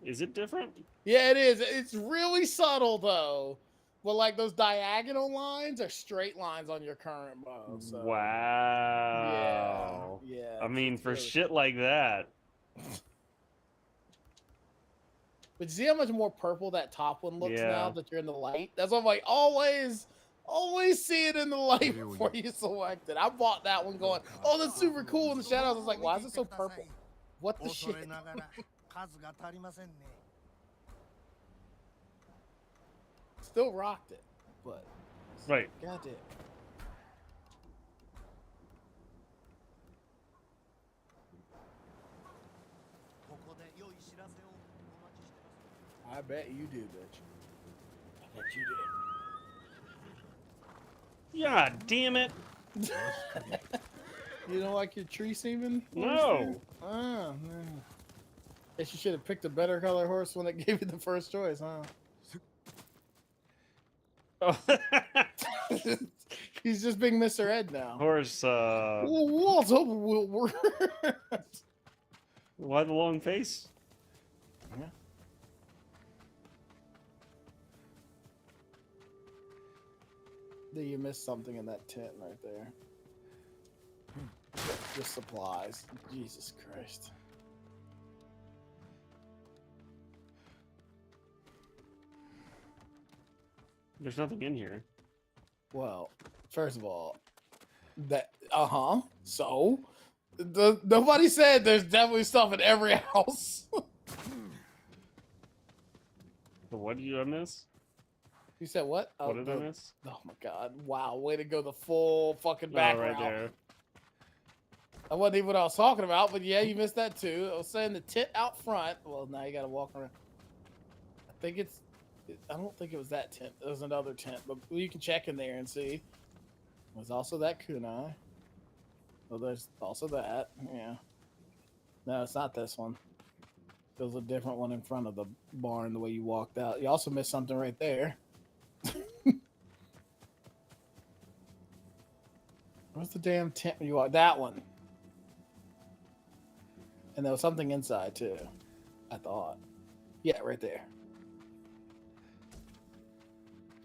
Is it different? Yeah, it is. It's really subtle, though. But, like, those diagonal lines are straight lines on your current bow. So. Wow. Yeah. I mean, it's for really shit like that. But you see how much more purple that top one looks Yeah. now that you're in the light? That's why I'm like, always see it in the light before you select it. I bought that one going, oh, that's super cool in the shadows. I was like, why is it so purple? What the shit? Still rocked it, but Right. goddamn. I bet you do, bitch. I bet you God damn it. do. You don't like your tree seeming? No. Oh, man. Guess you should have picked a better color horse when it gave you the first choice, huh? Oh. He's just being Mr. Ed now. Horse, What's up, Wilbur? why the long face? Yeah. You missed something in that tent right there. Just supplies. Jesus Christ. There's nothing in here. Well, first of all, so nobody said there's definitely stuff in every house. So what did you miss? You said what? What did I miss? Oh my god! Wow, way to go the full fucking Oh, back right route. there. That wasn't even what I was talking about, but yeah, you missed that too. I was saying the tent out front. Well, now you got to walk around. I don't think it was that tent. It was another tent, but you can check in there and see. There's also that kunai. Well, there's also that. Yeah. No, it's not this one. There was a different one in front of the barn the way you walked out. You also missed something right there. What's the damn tent when you walk? That one. And there was something inside too, I thought. Yeah, right there.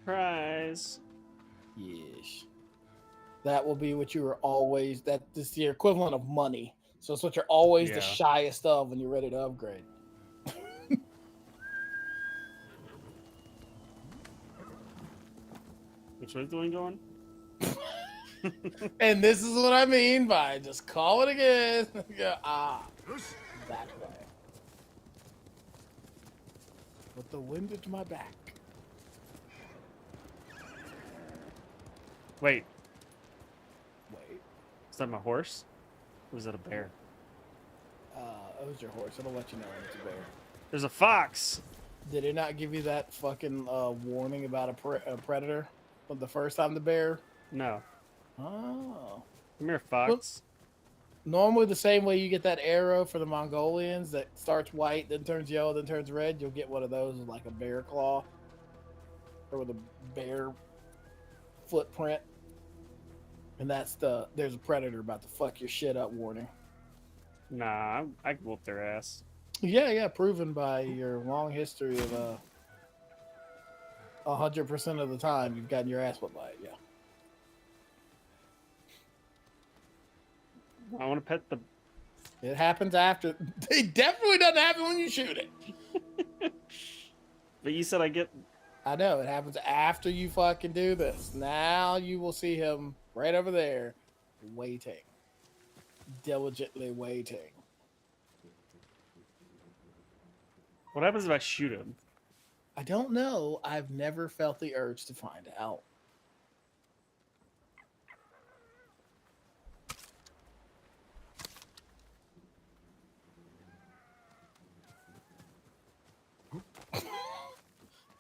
Prize. Yes. That will be what you were always. That is the equivalent of money. So it's what you're always the Yeah. shyest of when you're ready to upgrade. Which way's the wind going? And this is what I mean by just call it again. Go, that way. With the wind at my back. Wait, Wait. is that my horse? Or is that a bear? It was your horse. It'll let you know when it's a bear. There's a fox. Did it not give you that fucking warning about a predator from the first time the bear? No. Oh. Come here, fox. Normally, the same way you get that arrow for the Mongolians that starts white, then turns yellow, then turns red, you'll get one of those with like a bear claw or with a bear footprint. And that's there's a predator about to fuck your shit up warning. Nah, I can whoop their ass. Yeah, proven by your long history of 100% of the time you've gotten your ass whooped by it. Yeah. I want to pet the. It happens after. It definitely doesn't happen when you shoot it. But you said I get. I know it happens after you fucking do this. Now you will see him right over there, waiting, diligently waiting. What happens if I shoot him? I don't know. I've never felt the urge to find out.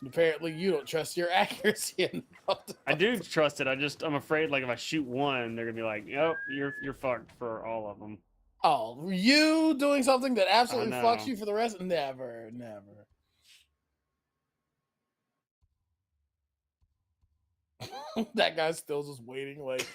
Apparently, you don't trust your accuracy enough. I do trust it. I'm afraid like if I shoot one, they're gonna be like, "Nope, you're fucked for all of them." Oh, you doing something that absolutely know. fucks you for the rest? Never. That guy's still just waiting. Like,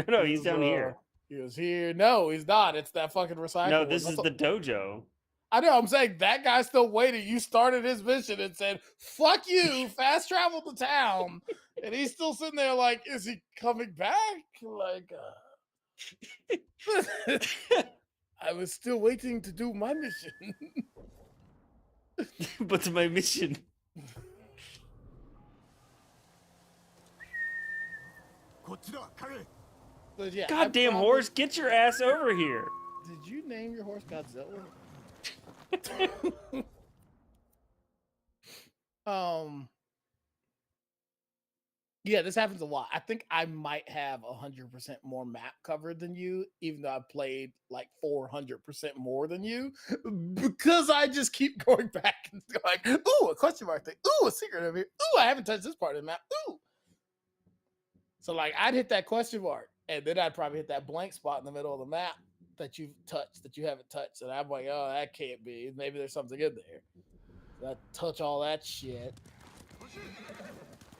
No, he's down here. He was here. No, he's not. It's that fucking recycle. No, this is the dojo. I know. I'm saying that guy's still waiting. You started his mission and said, "Fuck you, fast travel to town," and he's still sitting there. Like, is he coming back? Like, I was still waiting to do my mission. What's my mission? But yeah, Goddamn horse, get your ass over here. Did you name your horse Godzilla? Yeah, this happens a lot. I think I might have 100% more map covered than you, even though I've played like 400% more than you, because I just keep going back and going, ooh, a question mark thing, ooh, a secret over here, ooh, I haven't touched this part of the map, ooh. So like I'd hit that question mark, and then I'd probably hit that blank spot in the middle of the map that you've touched, that you haven't touched, and I'm like, oh, that can't be. Maybe there's something in there. So I touch all that shit.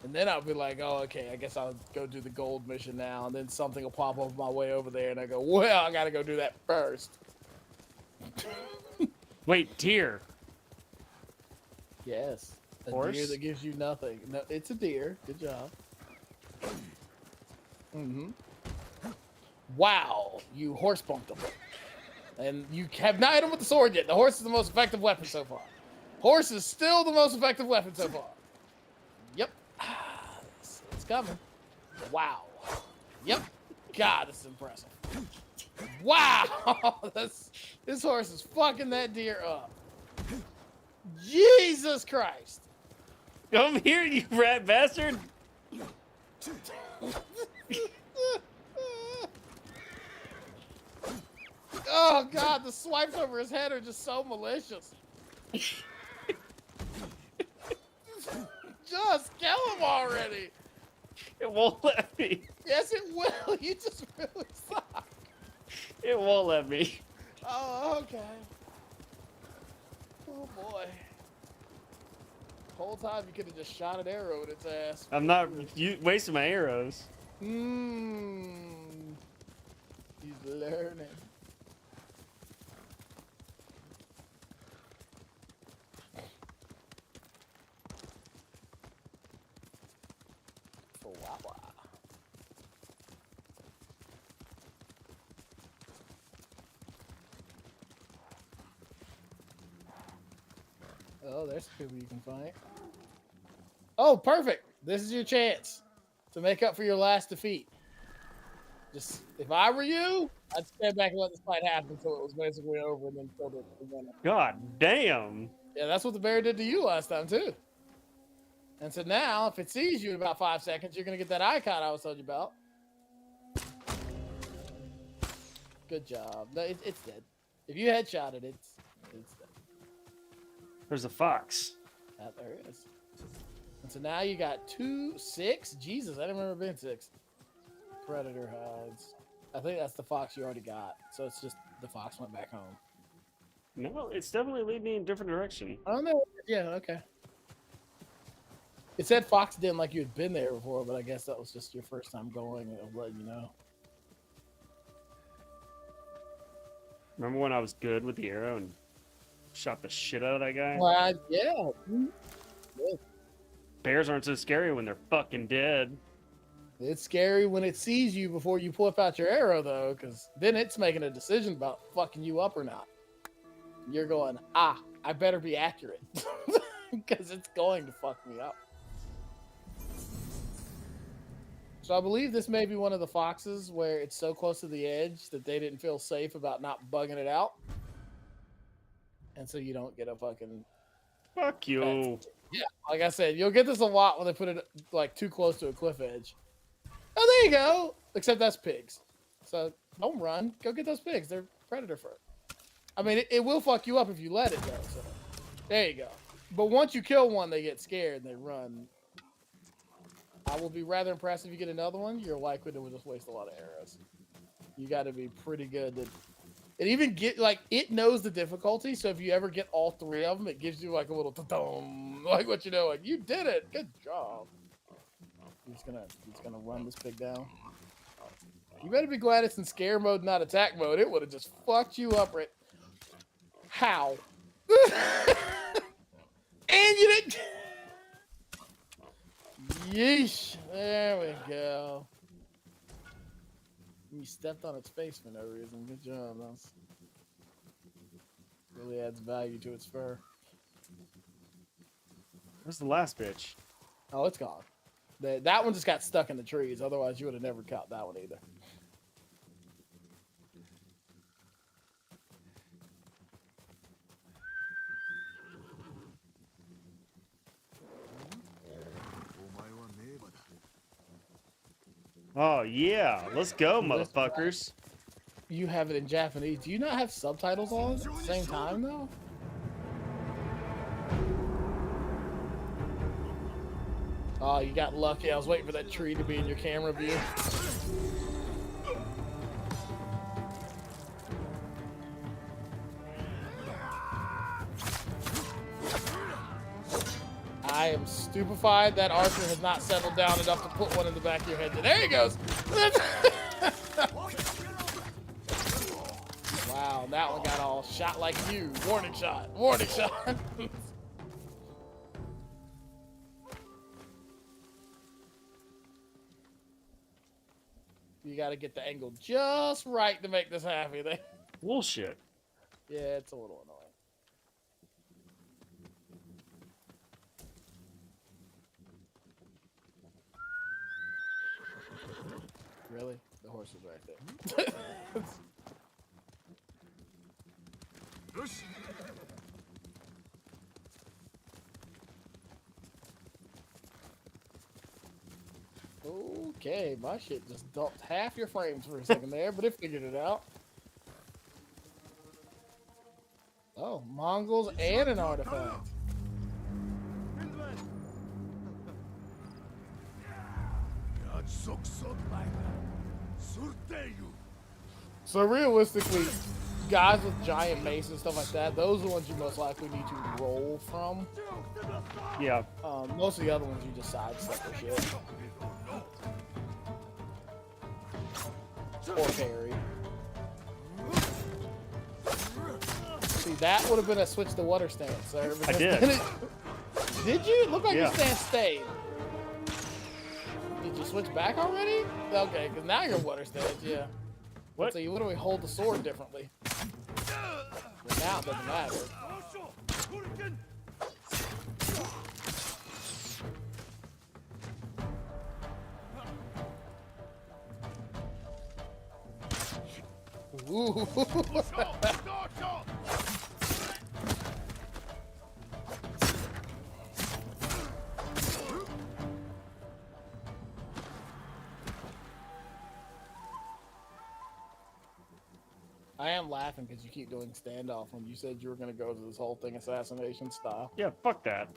And then I'll be like, oh, okay, I guess I'll go do the gold mission now. And then something will pop up my way over there. And I go, well, I got to go do that first. Wait, deer. Yes. A Horse? deer that gives you nothing. No, it's a deer. Good job. Mm-hmm. Wow, you horse bumped him. And you have not hit him with the sword yet. The horse is the most effective weapon so far. Horse is still the most effective weapon so far. Yep. It's coming. Wow. Yep. God, this is impressive. Wow. This horse is fucking that deer up. Jesus Christ. Come here, you rat bastard. Oh God, the swipes over his head are just so malicious. Just kill him already. It won't let me. Yes, it will. You just really suck. It won't let me. Oh, okay. Oh boy. The whole time you could have just shot an arrow at its ass. I'm not wasting my arrows. He's learning. Oh, there's people you can find. Oh, perfect. This is your chance to make up for your last defeat. Just, if I were you, I'd stand back and let this fight happen until it was basically over and then kill the winner. God damn. Yeah, that's what the bear did to you last time, too. And so now, if it sees you in about 5 seconds, you're going to get that icon I was telling you about. Good job. No, it's dead. If you headshot it, it's dead. There's a fox. That there is. And so now you got 6. Jesus, I didn't remember being 6. Predator hides. I think that's the fox you already got. So it's just the fox went back home. No, it's definitely leading me in a different direction. I don't know. Yeah, okay. It said fox den like you had been there before, but I guess that was just your first time going and it'll let you know. Remember when I was good with the arrow and shot the shit out of that guy? Yeah. Yeah. Bears aren't so scary when they're fucking dead. It's scary when it sees you before you flip out your arrow, though, because then it's making a decision about fucking you up or not. You're going, I better be accurate, because it's going to fuck me up. So I believe this may be one of the foxes where it's so close to the edge that they didn't feel safe about not bugging it out. And so you don't get a fucking... Fuck you. Yeah, like I said, you'll get this a lot when they put it like too close to a cliff edge. Oh, there you go. Except that's pigs. So don't run. Go get those pigs. They're predator fur. I mean, it will fuck you up if you let it, though. So there you go. But once you kill one, they get scared and they run. I will be rather impressed if you get another one. You're likely to just waste a lot of arrows. You got to be pretty good. It even get like it knows the difficulty. So if you ever get all 3 of them, it gives you like a little ta-dum, like what you know, like you did it. Good job. He's gonna run this pig down. You better be glad it's in scare mode, not attack mode. It would have just fucked you up, right? How? And you didn't. Yeesh. There we go. You stepped on its face for no reason. Good job. That's really adds value to its fur. Where's the last bitch? Oh, it's gone. That one just got stuck in the trees. Otherwise, you would have never caught that one either. Oh, yeah. Let's go, motherfuckers. You have it in Japanese. Do you not have subtitles on at the same time, though? Oh, you got lucky. I was waiting for that tree to be in your camera view. I am stupefied that Archer has not settled down enough to put one in the back of your head. There he goes. Wow, that one got all shot like you. Warning shot. Warning shot. You got to get the angle just right to make this happy. Bullshit. Yeah, it's a little annoying. Really? The horse was right there. Okay, my shit just dumped half your frames for a second there, but it figured it out. Oh, Mongols and an artifact. So realistically, guys with giant mace and stuff like that, those are the ones you most likely need to roll from. Yeah. Most of the other ones you just sidestep or shit. Or parry. See, that would have been a switch to water stance, sir. I did. Did you? It looked like Yeah. your stance stayed. Did you switch back already? Okay, because now you're water stance, yeah. What? So you literally hold the sword differently. But now it doesn't matter. Ooh. I am laughing because you keep doing standoff when you said you were going to go to this whole thing assassination style. Yeah, fuck that.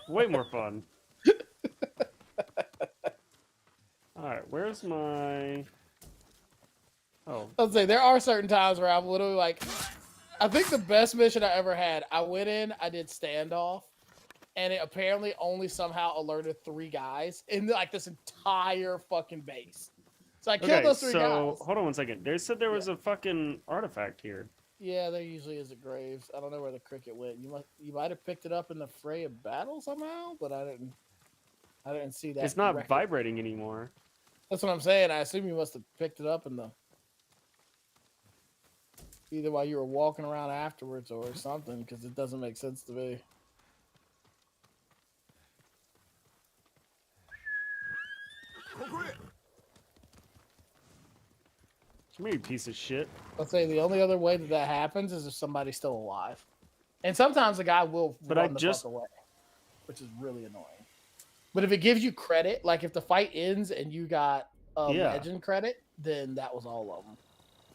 Way more fun. Alright, where's my... Oh. Let's say there are certain times where I'm literally like, I think the best mission I ever had, I went in, I did standoff, and it apparently only somehow alerted 3 guys in like this entire fucking base. So I killed those 3 guys. Hold on one second. They said there was a fucking artifact here. Yeah, there usually is at graves. I don't know where the cricket went. You might have picked it up in the fray of battle somehow, but I didn't see that. It's not record. vibrating anymore. That's what I'm saying. I assume you must have picked it up in the either while you were walking around afterwards or something, because it doesn't make sense to me. Come here, you piece of shit. Let's say the only other way that happens is if somebody's still alive, and sometimes the guy will run the fuck away, which is really annoying. But if it gives you credit, like if the fight ends and you got legend credit, then that was all of them.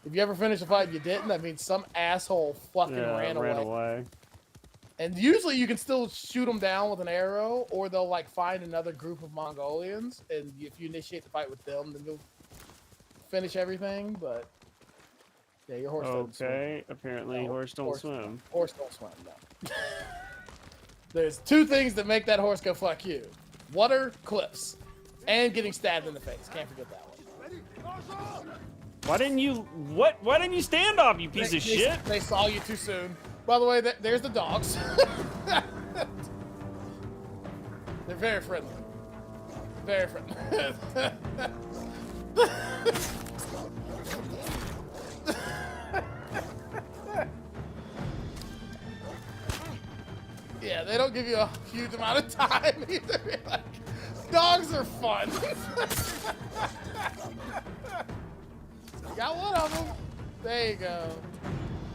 If you ever finish a fight and you didn't, that means some asshole fucking ran away. And usually you can still shoot them down with an arrow, or they'll like find another group of Mongolians, and if you initiate the fight with them, then you'll finish everything. But yeah, your horse doesn't swim. Okay, apparently horse don't swim. Horse don't swim, no. There's 2 things that make that horse go fuck you. Water, cliffs, and getting stabbed in the face. Can't forget that one. Why didn't you why didn't you stand up, you piece of shit? They saw you too soon. By the way, there's the dogs. They're very friendly. Very friendly. Yeah, they don't give you a huge amount of time either. Like, dogs are fun. Got one of them. There you go.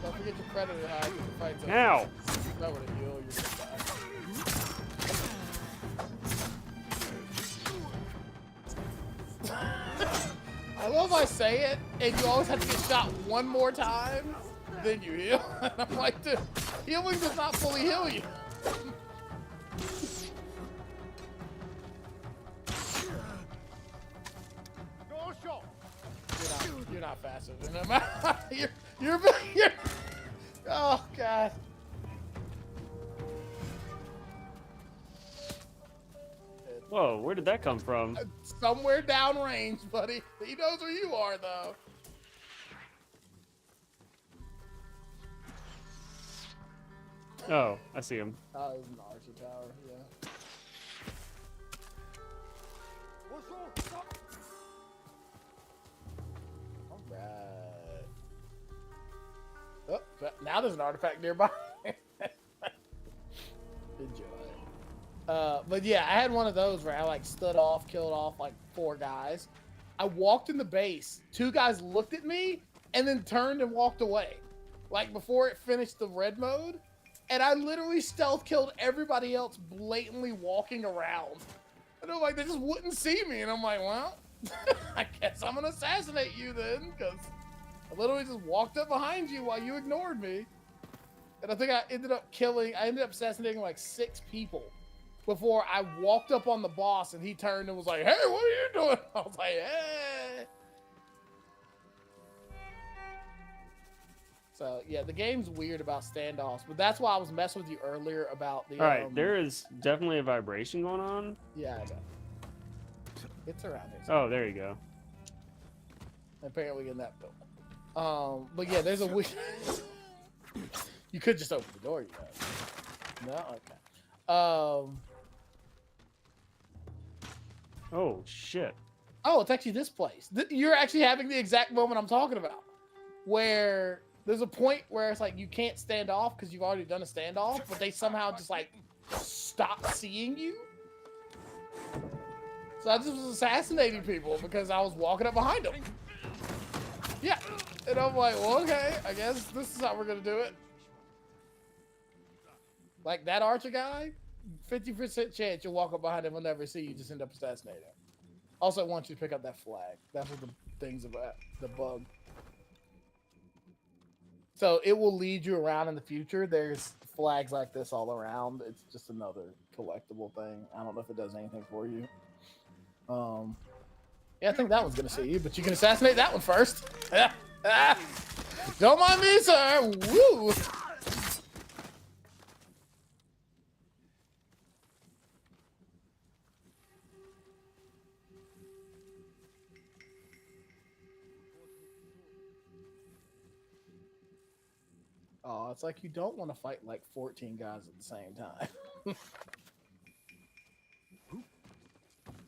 Don't forget your predator hide when the fight's over. Now. That would have healed. You're gonna die. I love I say it, and you always have to get shot one more time, then you heal. And I'm like, dude, healing does not fully heal you. You're not faster than him. You're oh god. Whoa, where did that come from? Somewhere downrange, buddy. He knows where you are, though. Oh, I see him. Oh, it was an archer tower, yeah. Alright. Oh, now there's an artifact nearby. Enjoy. But yeah, I had one of those where I like stood off, killed off like 4 guys. I walked in the base. 2 guys looked at me and then turned and walked away. Like before it finished the red mode. And I literally stealth killed everybody else blatantly walking around. And I'm like, they just wouldn't see me. And I'm like, well, I guess I'm gonna assassinate you then, because I literally just walked up behind you while you ignored me. And I think I ended up assassinating like 6 people before I walked up on the boss and he turned and was like, hey, what are you doing? I was like, hey. So yeah, the game's weird about standoffs, but that's why I was messing with you earlier about the. All right, there is definitely a vibration going on. Yeah, I know. It's around here. Oh, there you go. Apparently in that building. But yeah, there's a weird. You could just open the door, you know. No, okay. Oh shit. Oh, it's actually this place. You're actually having the exact moment I'm talking about, where there's a point where it's like you can't stand off because you've already done a standoff, but they somehow just like stop seeing you. So I just was assassinating people because I was walking up behind them. Yeah, and I'm like, well, okay, I guess this is how we're gonna do it. Like that archer guy, 50% chance you'll walk up behind him, he'll never see you, just end up assassinating him. Also, I want you to pick up that flag. That's what the thing's about, the bug. So it will lead you around in the future. There's flags like this all around. It's just another collectible thing. I don't know if it does anything for you. Yeah, I think that one's gonna see you, but you can assassinate that one first. Don't mind me, sir. Woo! Oh, it's like you don't want to fight like 14 guys at the same time.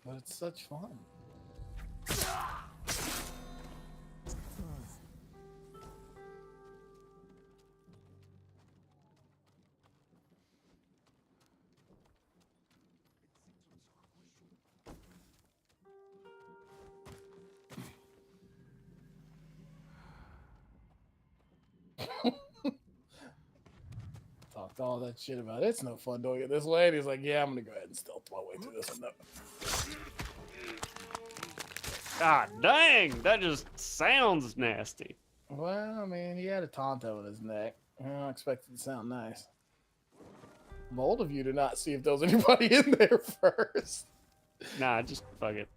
But it's such fun. Talked all that shit about it's no fun doing it this way. And he's like, yeah, I'm gonna go ahead and stealth my way through this one. God dang, that just sounds nasty. Well, I mean, he had a Tonto in his neck. I don't expect it to sound nice. Bold of you to not see if there was anybody in there first. Nah, just fuck it.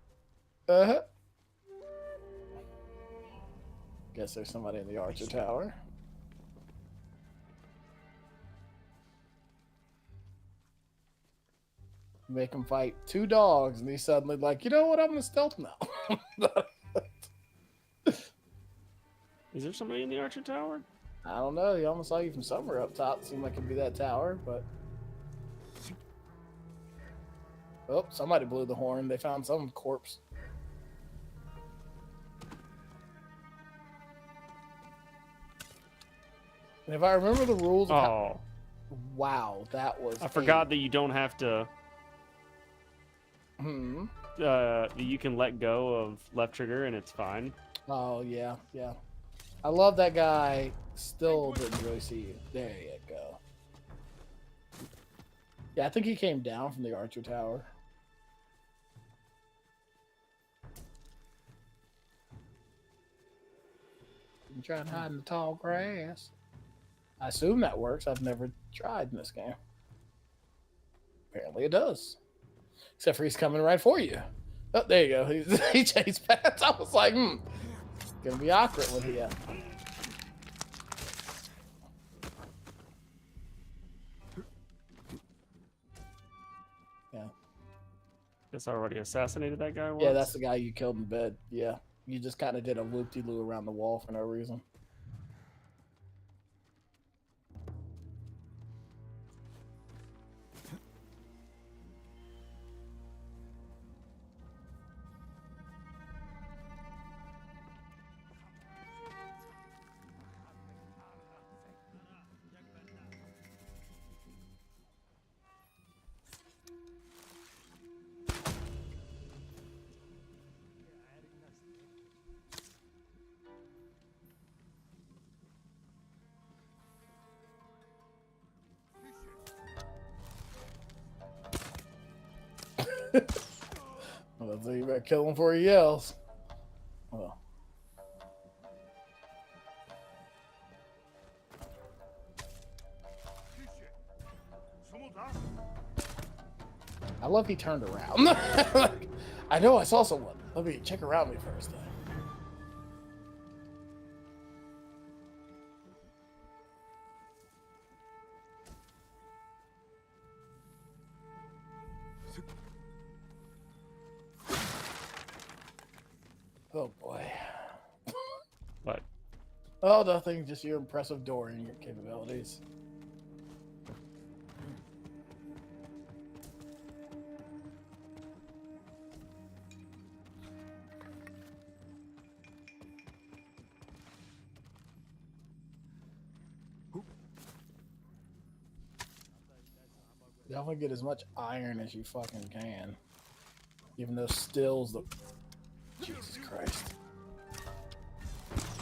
Uh-huh. Guess there's somebody in the Archer Tower. Make him fight 2 dogs, and he's suddenly like, you know what? I'm gonna stealth now. Is there somebody in the Archer Tower? I don't know. He almost saw you from somewhere up top. Seemed like it'd be that tower, but oh, somebody blew the horn. They found some corpse. And if I remember the rules, Oh, wow, that was. I forgot that you don't have to. Hmm. You can let go of left trigger and it's fine. Oh yeah, yeah. I love that guy. Still didn't really see you. There you go. Yeah, I think he came down from the Archer Tower. I'm trying to hide in the tall grass. I assume that works. I've never tried in this game. Apparently it does. Except for he's coming right for you. Oh, there you go. He chased past. I was like, gonna be awkward with you. Yeah. Guess I already assassinated that guy once. Yeah, that's the guy you killed in bed. Yeah. You just kind of did a loop-de-loo around the wall for no reason. Well, so you better kill him before he yells. Well. I love he turned around. Like, I know I saw someone. Let me check around me first. Oh boy. What? Oh, nothing. Just your impressive dooring capabilities. Definitely get as much iron as you fucking can. Even those stills look. Jesus Christ.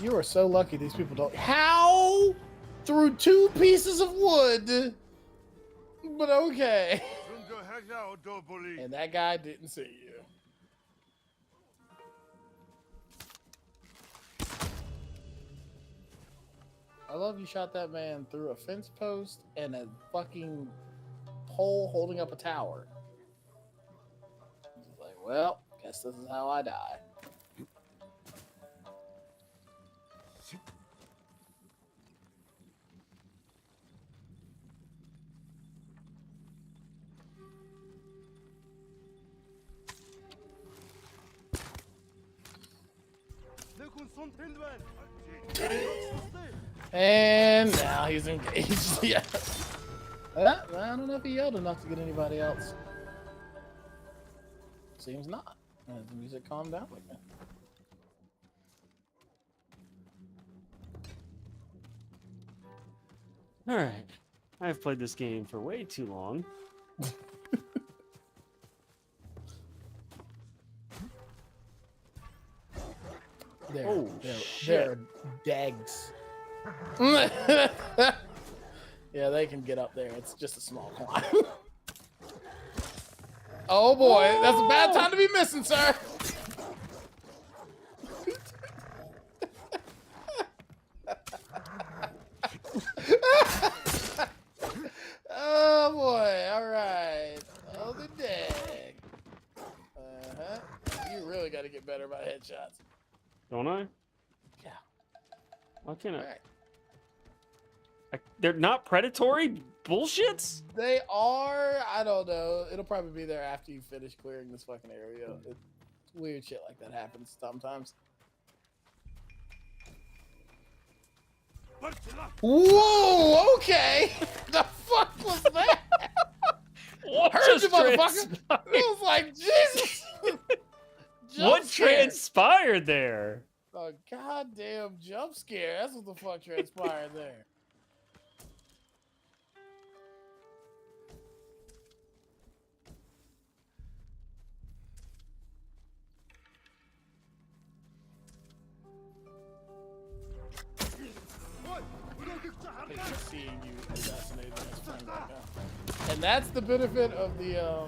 You are so lucky these people don't. How? Through 2 pieces of wood. But okay. And that guy didn't see you. I love you shot that man through a fence post and a fucking pole holding up a tower. It's like, well, guess this is how I die. And now he's engaged. Yeah. I don't know if he yelled enough to get anybody else. Seems not. The music calmed down again. All right. I've played this game for way too long. They're dags. Yeah, they can get up there. It's just a small climb. Oh boy, that's a bad time to be missing, sir. Oh boy, all right. Oh, the dag. You really got to get better about headshots. Don't I? Yeah. Why can't I? Right. They're not predatory bullshits? They are. I don't know. It'll probably be there after you finish clearing this fucking area. Weird shit like that happens sometimes. Whoa! Okay. The fuck was that? What Heard just you, motherfucker. transpired? It was like Jesus. What Jump scare. transpired there? A goddamn jump scare. That's what the fuck transpired there. Seeing you assassinated his friend right now. And that's the benefit of the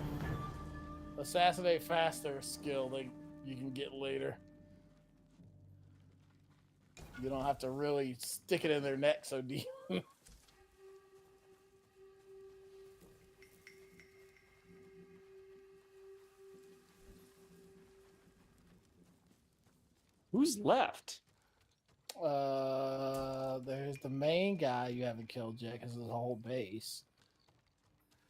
assassinate faster skill that you can get later. You don't have to really stick it in their neck so deep. Who's left? There's the main guy you haven't killed yet because of the whole base.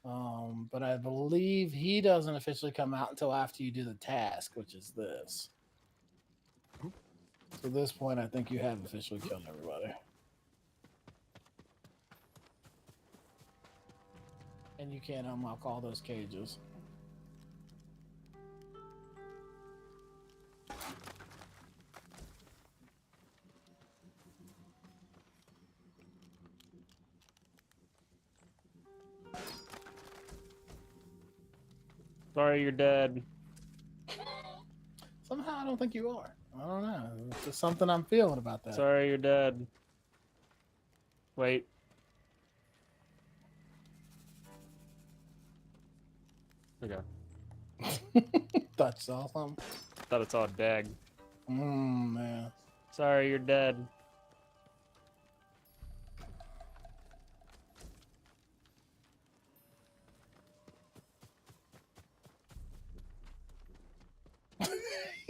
But I believe he doesn't officially come out until after you do the task, which is this. So at this point, I think you have officially killed everybody. And you can't unlock all those cages. Sorry, you're dead. Somehow I don't think you are. I don't know. It's just something I'm feeling about that. Sorry, you're dead. Wait. Okay. Thought you saw something? Thought it's all dag. Man. Sorry, you're dead.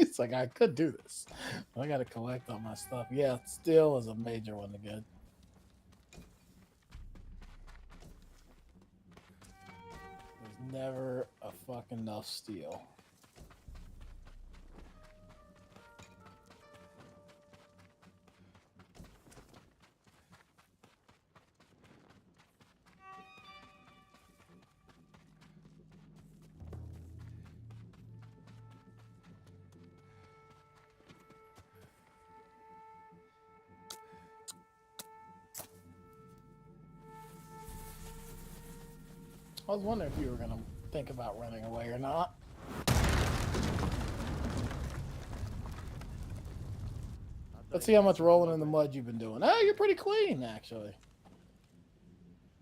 It's like, I could do this. I gotta collect all my stuff. Yeah, steel is a major one to get. There's never a fucking enough steel. I was wondering if you were gonna think about running away or not. Let's see how much rolling in the mud you've been doing. Oh, you're pretty clean, actually.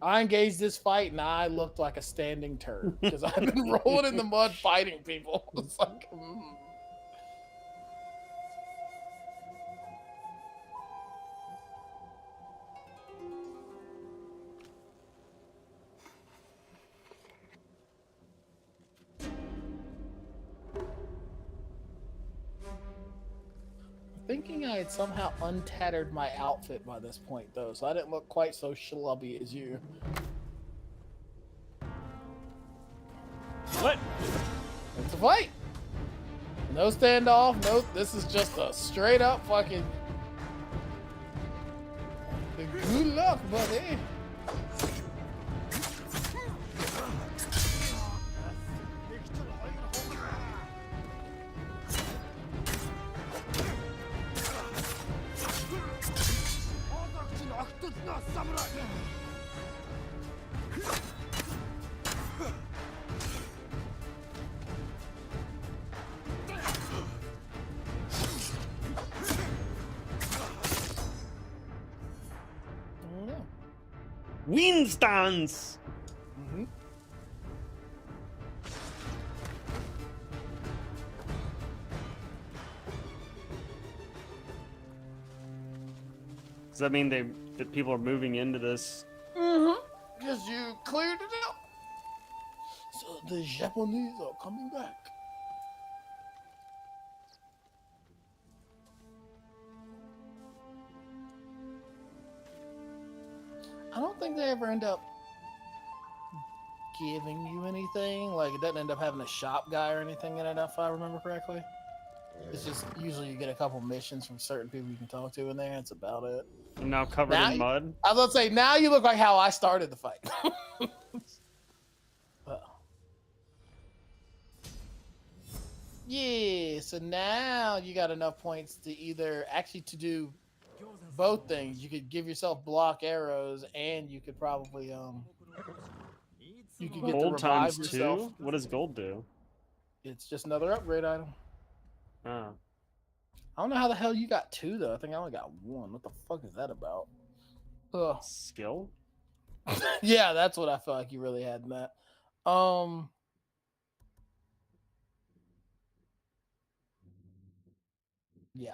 I engaged this fight and I looked like a standing turd because I've been rolling in the mud fighting people. It's like, thinking I had somehow untattered my outfit by this point, though, so I didn't look quite so schlubby as you. What? It's a fight. No standoff. No, this is just a straight up fucking. Good luck, buddy. Winstons! Mm-hmm. Does that mean that people are moving into this? Mm-hmm. Because you cleared it out. So the Japanese are coming back. I don't think they ever end up giving you anything. Like, it doesn't end up having a shop guy or anything in it, if I remember correctly. It's just usually you get a couple missions from certain people you can talk to in there. That's about it. I'm now covered in mud. I was about to say, now you look like how I started the fight. Yeah, so now you got enough points to either actually to do both things. You could give yourself block arrows, and you could probably you could get Gold to revive times yourself. 2? What does gold do? It's just another upgrade item. Oh. I don't know how the hell you got 2 though. I think I only got 1. What the fuck is that about? Ugh. Skill? Yeah, that's what I feel like you really had in that. Yeah.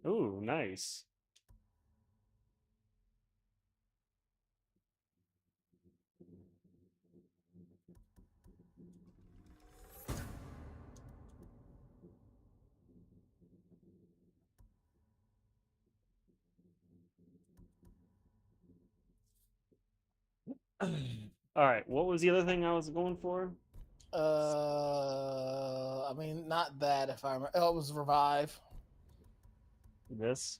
Ooh, nice. All right, what was the other thing I was going for? I mean, not that. If I remember, oh, it was revive. This?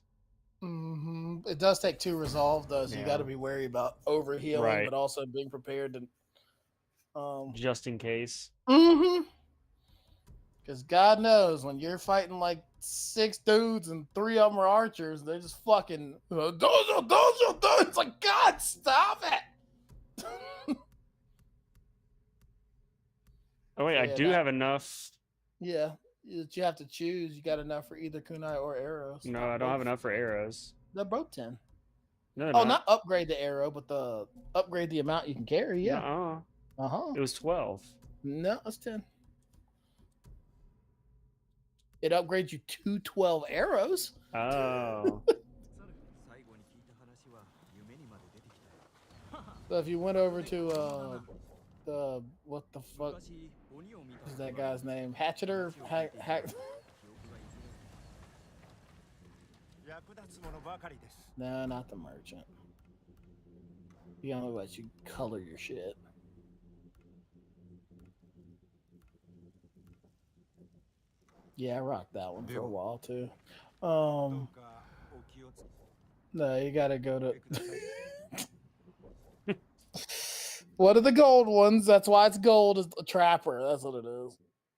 Mm-hmm. It does take 2 resolve though, so you got to be wary about overhealing, Right. but also being prepared to. Just in case. Mm-hmm. Because God knows when you're fighting like 6 dudes and 3 of them are archers, they're just fucking. Dojo. It's like, God, stop it. Oh wait, So, I yeah, do have enough. Yeah, you have to choose. You got enough for either kunai or arrows. No, I don't have enough for arrows. They're both 10. No, Oh, not upgrade the arrow, but upgrade the amount you can carry. Yeah. Nuh-uh. It was 12. No, it's 10. It upgrades you to 12 arrows. Oh. So if you went over to the what the fuck is that guy's name? Hatcheter? No, not the merchant. He only lets you color your shit. Yeah, I rocked that one for a while too. No, you gotta go to what are the gold ones? That's why it's gold is a trapper. That's what it is.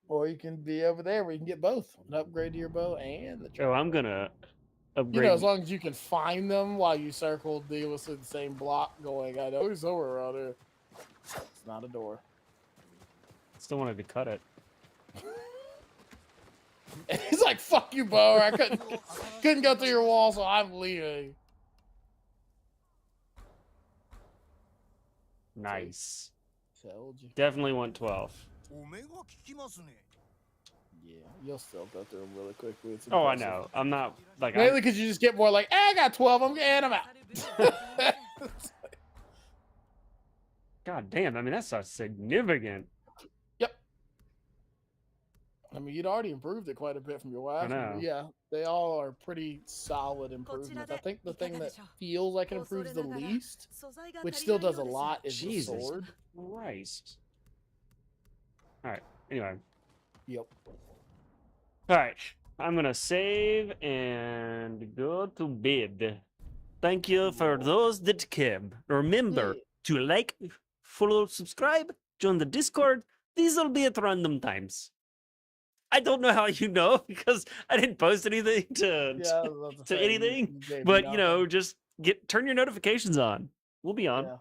Or you can be over there where you can get both. An upgrade to your bow and the trapper. Oh, I'm gonna upgrade. You know, as long as you can find them while you circle deal with the same block going, I know he's somewhere around here. It's not a door. Still wanted to cut it. And he's like, fuck you, Bo. I couldn't go through your wall, so I'm leaving. Nice. Told you. Definitely want 12. Yeah, you'll still go through them really quickly. It's Oh, I impressive. know. I'm not like mainly because you just get more like, I got 12. I'm out. God damn! I mean, that's a significant. Yep. I mean, you'd already improved it quite a bit from your last one. know. But yeah, they all are pretty solid improvements. I think the thing that feels like it improves the least, which still does a lot, is the Jesus sword. Christ. All right. Anyway. Yep. All right. I'm gonna save and go to bed. Thank you for those that came. Remember to like, follow, subscribe, join the Discord. These will be at random times. I don't know how you know because I didn't post anything to anything. But you know, just turn your notifications on. We'll be on. Yeah.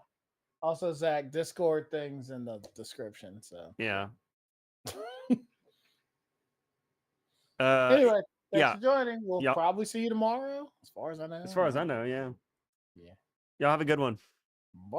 Also, Zach, Discord things in the description. So yeah. Anyway, thanks yeah. for joining. We'll probably see you tomorrow, as far as I know. As far as I know, yeah. Yeah. Y'all have a good one. Bye.